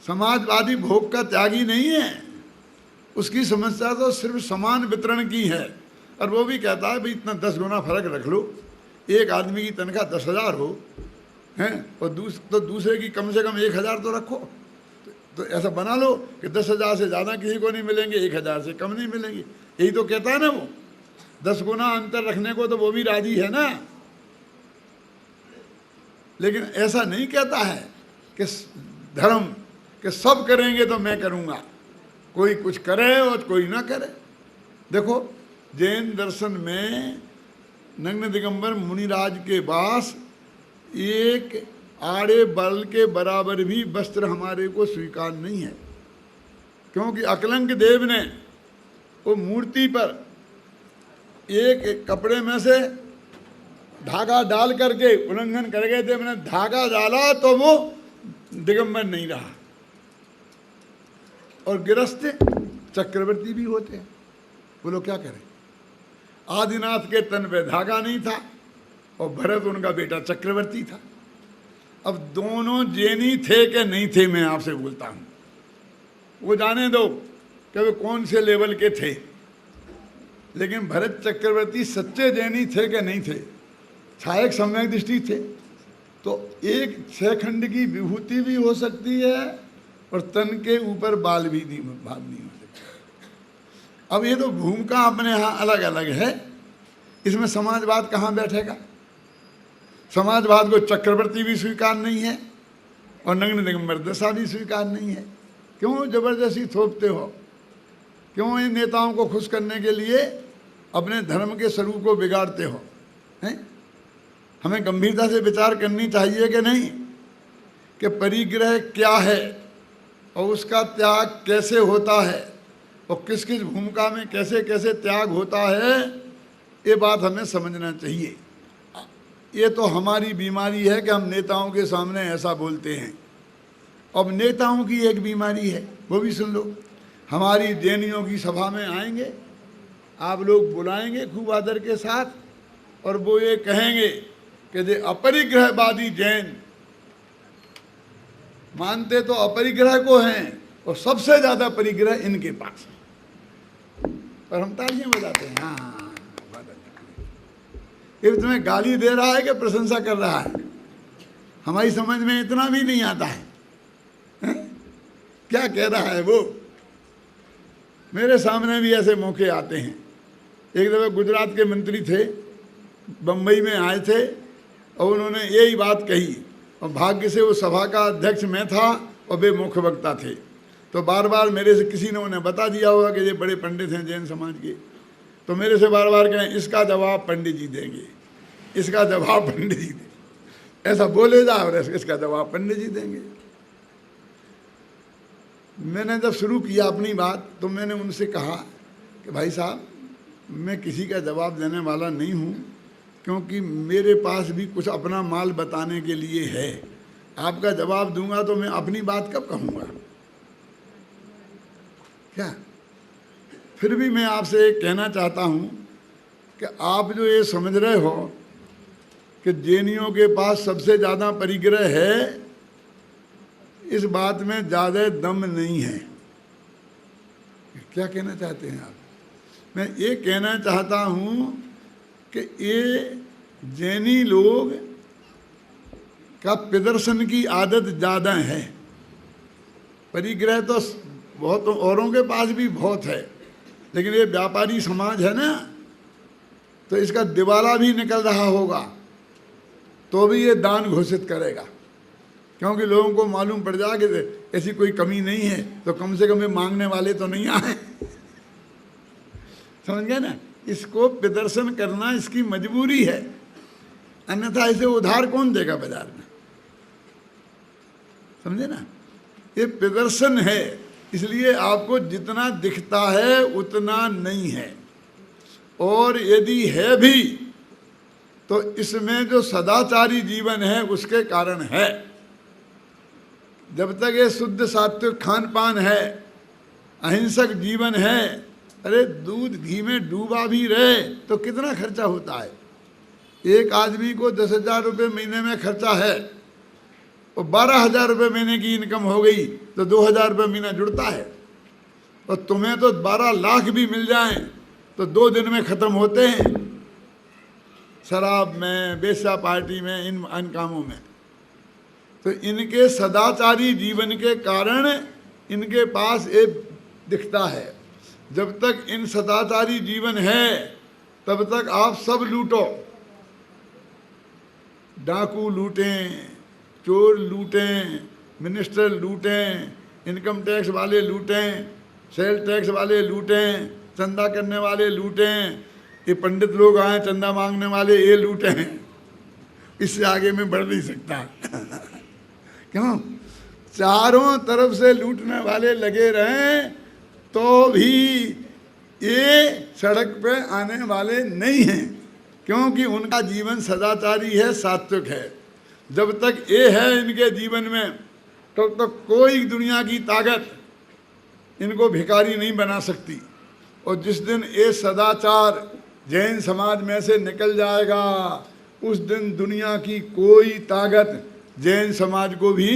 समाजवादी भोग का त्यागी नहीं है, उसकी समस्या तो सिर्फ समान वितरण की है। और वो भी कहता है भाई इतना 10 गुना फर्क रख लो, एक आदमी की तनख्वाह 10,000 हो हैं और दूसरे की कम से कम 1,000 तो रखो। तो ऐसा बना लो कि 10,000 से ज़्यादा किसी को नहीं मिलेंगे, 1,000 से कम नहीं मिलेंगे। यही तो कहता है ना वो। 10 गुना अंतर रखने को तो वो भी राजी है ना। लेकिन ऐसा नहीं कहता है कि धर्म कि सब करेंगे तो मैं करूँगा, कोई कुछ करे और कोई ना करे। देखो जैन दर्शन में नग्न दिगंबर मुनिराज के पास एक आड़े बल के बराबर भी वस्त्र हमारे को स्वीकार नहीं है, क्योंकि अकलंक देव ने वो मूर्ति पर एक कपड़े में से धागा डाल करके उल्लंघन कर गए थे। मैंने धागा डाला तो वो दिगंबर नहीं रहा। और गिरस्ते चक्रवर्ती भी होते हैं, वो लोग क्या करें? आदिनाथ के तन पे धागा नहीं था और भरत उनका बेटा चक्रवर्ती था। अब दोनों जैनी थे कि नहीं थे, मैं आपसे बोलता हूँ, वो जाने दो कि वे कौन से लेवल के थे, लेकिन भरत चक्रवर्ती सच्चे जैनी थे कि नहीं थे? छायक सम्यक दृष्टि थे। तो एक 6 खंड की विभूति भी हो सकती है और तन के ऊपर बाल भी नहीं हो सकता। अब ये तो भूमिका अपने यहाँ अलग अलग है, इसमें समाजवाद कहाँ बैठेगा? समाजवाद को चक्रवर्ती भी स्वीकार नहीं है और नग्न दिगंबर दशा भी स्वीकार नहीं है। क्यों जबरदस्ती थोपते हो? क्यों इन नेताओं को खुश करने के लिए अपने धर्म के स्वरूप को बिगाड़ते हो? हैं? हमें गंभीरता से विचार करनी चाहिए कि नहीं कि परिग्रह क्या है और उसका त्याग कैसे होता है और किस किस भूमिका में कैसे कैसे त्याग होता है, ये बात हमें समझना चाहिए। ये तो हमारी बीमारी है कि हम नेताओं के सामने ऐसा बोलते हैं। अब नेताओं की एक बीमारी है, वो भी सुन लो। हमारी जैनियों की सभा में आएंगे, आप लोग बुलाएंगे खूब आदर के साथ, और वो ये कहेंगे कि जे अपरिग्रहवादी जैन मानते तो अपरिग्रह को हैं और सबसे ज़्यादा परिग्रह इनके पास है। और हम तालियां बजाते हैं, हाँ ये तुम्हें गाली दे रहा है कि प्रशंसा कर रहा है? हमारी समझ में इतना भी नहीं आता है, क्या कह रहा है वो। मेरे सामने भी ऐसे मौके आते हैं। एक दफ़ा गुजरात के मंत्री थे, बम्बई में आए थे और उन्होंने यही बात कही, और भाग्य से वो सभा का अध्यक्ष मैं था और वे मुख्य वक्ता थे। तो बार बार मेरे से किसी ने उन्हें बता दिया होगा कि ये बड़े पंडित हैं जैन समाज के, तो मेरे से बार बार कहें इसका जवाब पंडित जी देंगे, इसका जवाब पंडित जी देंगे, ऐसा बोले जा और इसका जवाब पंडित जी देंगे। मैंने जब शुरू किया अपनी बात तो मैंने उनसे कहा कि भाई साहब, मैं किसी का जवाब देने वाला नहीं हूँ, क्योंकि मेरे पास भी कुछ अपना माल बताने के लिए है। आपका जवाब दूंगा तो मैं अपनी बात कब कहूँगा? क्या? फिर भी मैं आपसे कहना चाहता हूँ कि आप जो ये समझ रहे हो कि जैनियों के पास सबसे ज़्यादा परिग्रह है, इस बात में ज़्यादा दम नहीं है। क्या कहना चाहते हैं आप? मैं ये कहना चाहता हूँ कि ये जैनी लोग का प्रदर्शन की आदत ज़्यादा है। परिग्रह तो बहुत औरों के पास भी बहुत है, लेकिन ये व्यापारी समाज है ना, तो इसका दिवाला भी निकल रहा होगा तो भी ये दान घोषित करेगा, क्योंकि लोगों को मालूम पड़ जाए कि ऐसी कोई कमी नहीं है, तो कम से कम ये मांगने वाले तो नहीं आए। समझ गए ना? इसको प्रदर्शन करना इसकी मजबूरी है, अन्यथा इसे उधार कौन देगा बाजार में? समझे ना, ये प्रदर्शन है, इसलिए आपको जितना दिखता है उतना नहीं है। और यदि है भी तो इसमें जो सदाचारी जीवन है उसके कारण है। जब तक ये शुद्ध सात्विक खान पान है, अहिंसक जीवन है, अरे दूध घी में डूबा भी रहे तो कितना खर्चा होता है। एक आदमी को 10,000 रुपये महीने में खर्चा है और 12,000 रुपये महीने की इनकम हो गई तो 2,000 रुपये महीना जुड़ता है। और तुम्हें तो 12 लाख भी मिल जाएं तो 2 दिन में ख़त्म होते हैं, शराब में, बेश्या पार्टी में, इन कामों में। तो इनके सदाचारी जीवन के कारण इनके पास एक दिखता है। जब तक इन सदाचारी जीवन है तब तक आप सब लूटो, डाकू लूटें, चोर लूटें, मिनिस्टर लूटें, इनकम टैक्स वाले लूटें, सेल टैक्स वाले लूटें, चंदा करने वाले लूटें, ये पंडित लोग आए चंदा मांगने वाले ये लूटें। इससे आगे मैं बढ़ नहीं सकता क्यों? चारों तरफ से लूटने वाले लगे रहें तो भी ये सड़क पे आने वाले नहीं हैं, क्योंकि उनका जीवन सदाचारी है, सात्विक है। जब तक ये है इनके जीवन में तब तक कोई दुनिया की ताकत इनको भिखारी नहीं बना सकती। और जिस दिन ये सदाचार जैन समाज में से निकल जाएगा उस दिन दुनिया की कोई ताकत जैन समाज को भी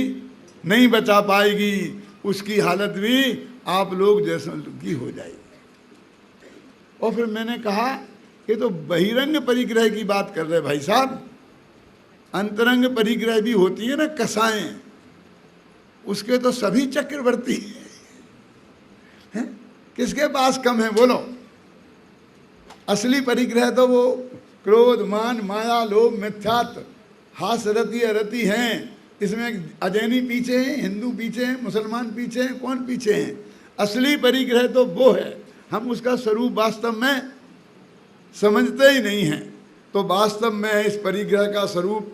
नहीं बचा पाएगी। उसकी हालत भी आप लोग जैसे की हो जाएगी। और फिर मैंने कहा ये तो बहिरंग परिग्रह की बात कर रहे भाई साहब, अंतरंग परिग्रह भी होती है ना, कसाएं, उसके तो सभी चक्रवर्ती हैं। किसके पास कम है बोलो? असली परिग्रह तो वो क्रोध, मान, माया, लोभ, मिथ्यात्व, हास, रति, अरति हैं। इसमें अजैनी पीछे हैं, हिंदू पीछे हैं, मुसलमान पीछे हैं, कौन पीछे हैं? असली परिग्रह तो वो है। हम उसका स्वरूप वास्तव में समझते ही नहीं हैं। तो वास्तव में इस परिग्रह का स्वरूप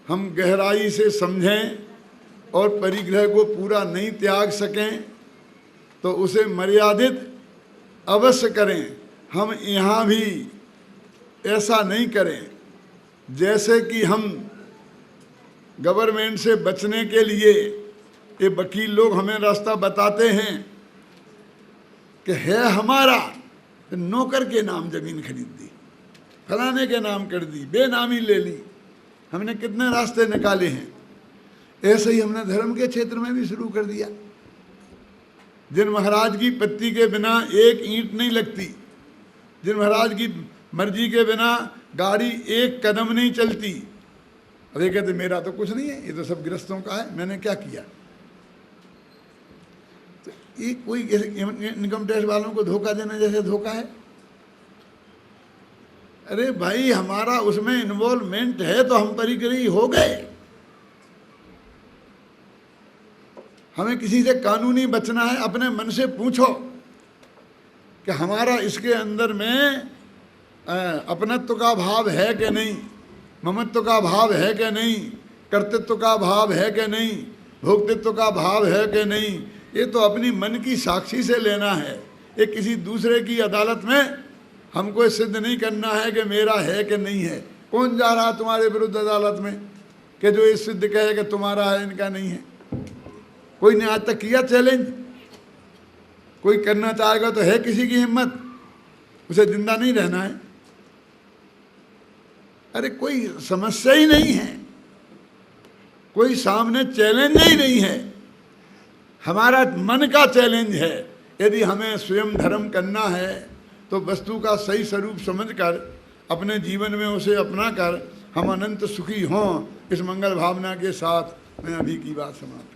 हम गहराई से समझें और परिग्रह को पूरा नहीं त्याग सकें तो उसे मर्यादित अवश्य करें। हम यहाँ भी ऐसा नहीं करें जैसे कि हम गवर्नमेंट से बचने के लिए ये वकील लोग हमें रास्ता बताते हैं कि है हमारा, नौकर के नाम जमीन खरीद दी, फलाने के नाम कर दी, बेनामी ले ली। हमने कितने रास्ते निकाले हैं। ऐसे ही हमने धर्म के क्षेत्र में भी शुरू कर दिया। जिन महाराज की पत्ती के बिना एक ईंट नहीं लगती, जिन महाराज की मर्जी के बिना गाड़ी एक कदम नहीं चलती। अब ये कहते मेरा तो कुछ नहीं है, ये तो सब गृहस्थों का है, मैंने क्या किया? तो ये कोई इनकम टैक्स वालों को धोखा देने जैसे धोखा है? अरे भाई हमारा उसमें इन्वॉल्वमेंट है तो हम परिग्रही हो गए। हमें किसी से कानूनी बचना है, अपने मन से पूछो कि हमारा इसके अंदर में अपनत्व का भाव है कि नहीं, ममत्व का भाव है कि नहीं, कर्तृत्व का भाव है कि नहीं, भोक्तृत्व का भाव है कि नहीं। ये तो अपनी मन की साक्षी से लेना है। ये किसी दूसरे की अदालत में हमको सिद्ध नहीं करना है कि मेरा है कि नहीं है। कौन जा रहा तुम्हारे विरुद्ध अदालत में कि जो ये सिद्ध कहे कि तुम्हारा है इनका नहीं है? कोई ने आज तक किया चैलेंज? कोई करना चाहेगा तो है किसी की हिम्मत? उसे जिंदा नहीं रहना है। अरे कोई समस्या ही नहीं है, कोई सामने चैलेंज ही नहीं है। हमारा मन का चैलेंज है। यदि हमें स्वयं धर्म करना है तो वस्तु का सही स्वरूप समझकर अपने जीवन में उसे अपना कर हम अनंत सुखी हों। इस मंगल भावना के साथ मैं अभी की बात समाप्त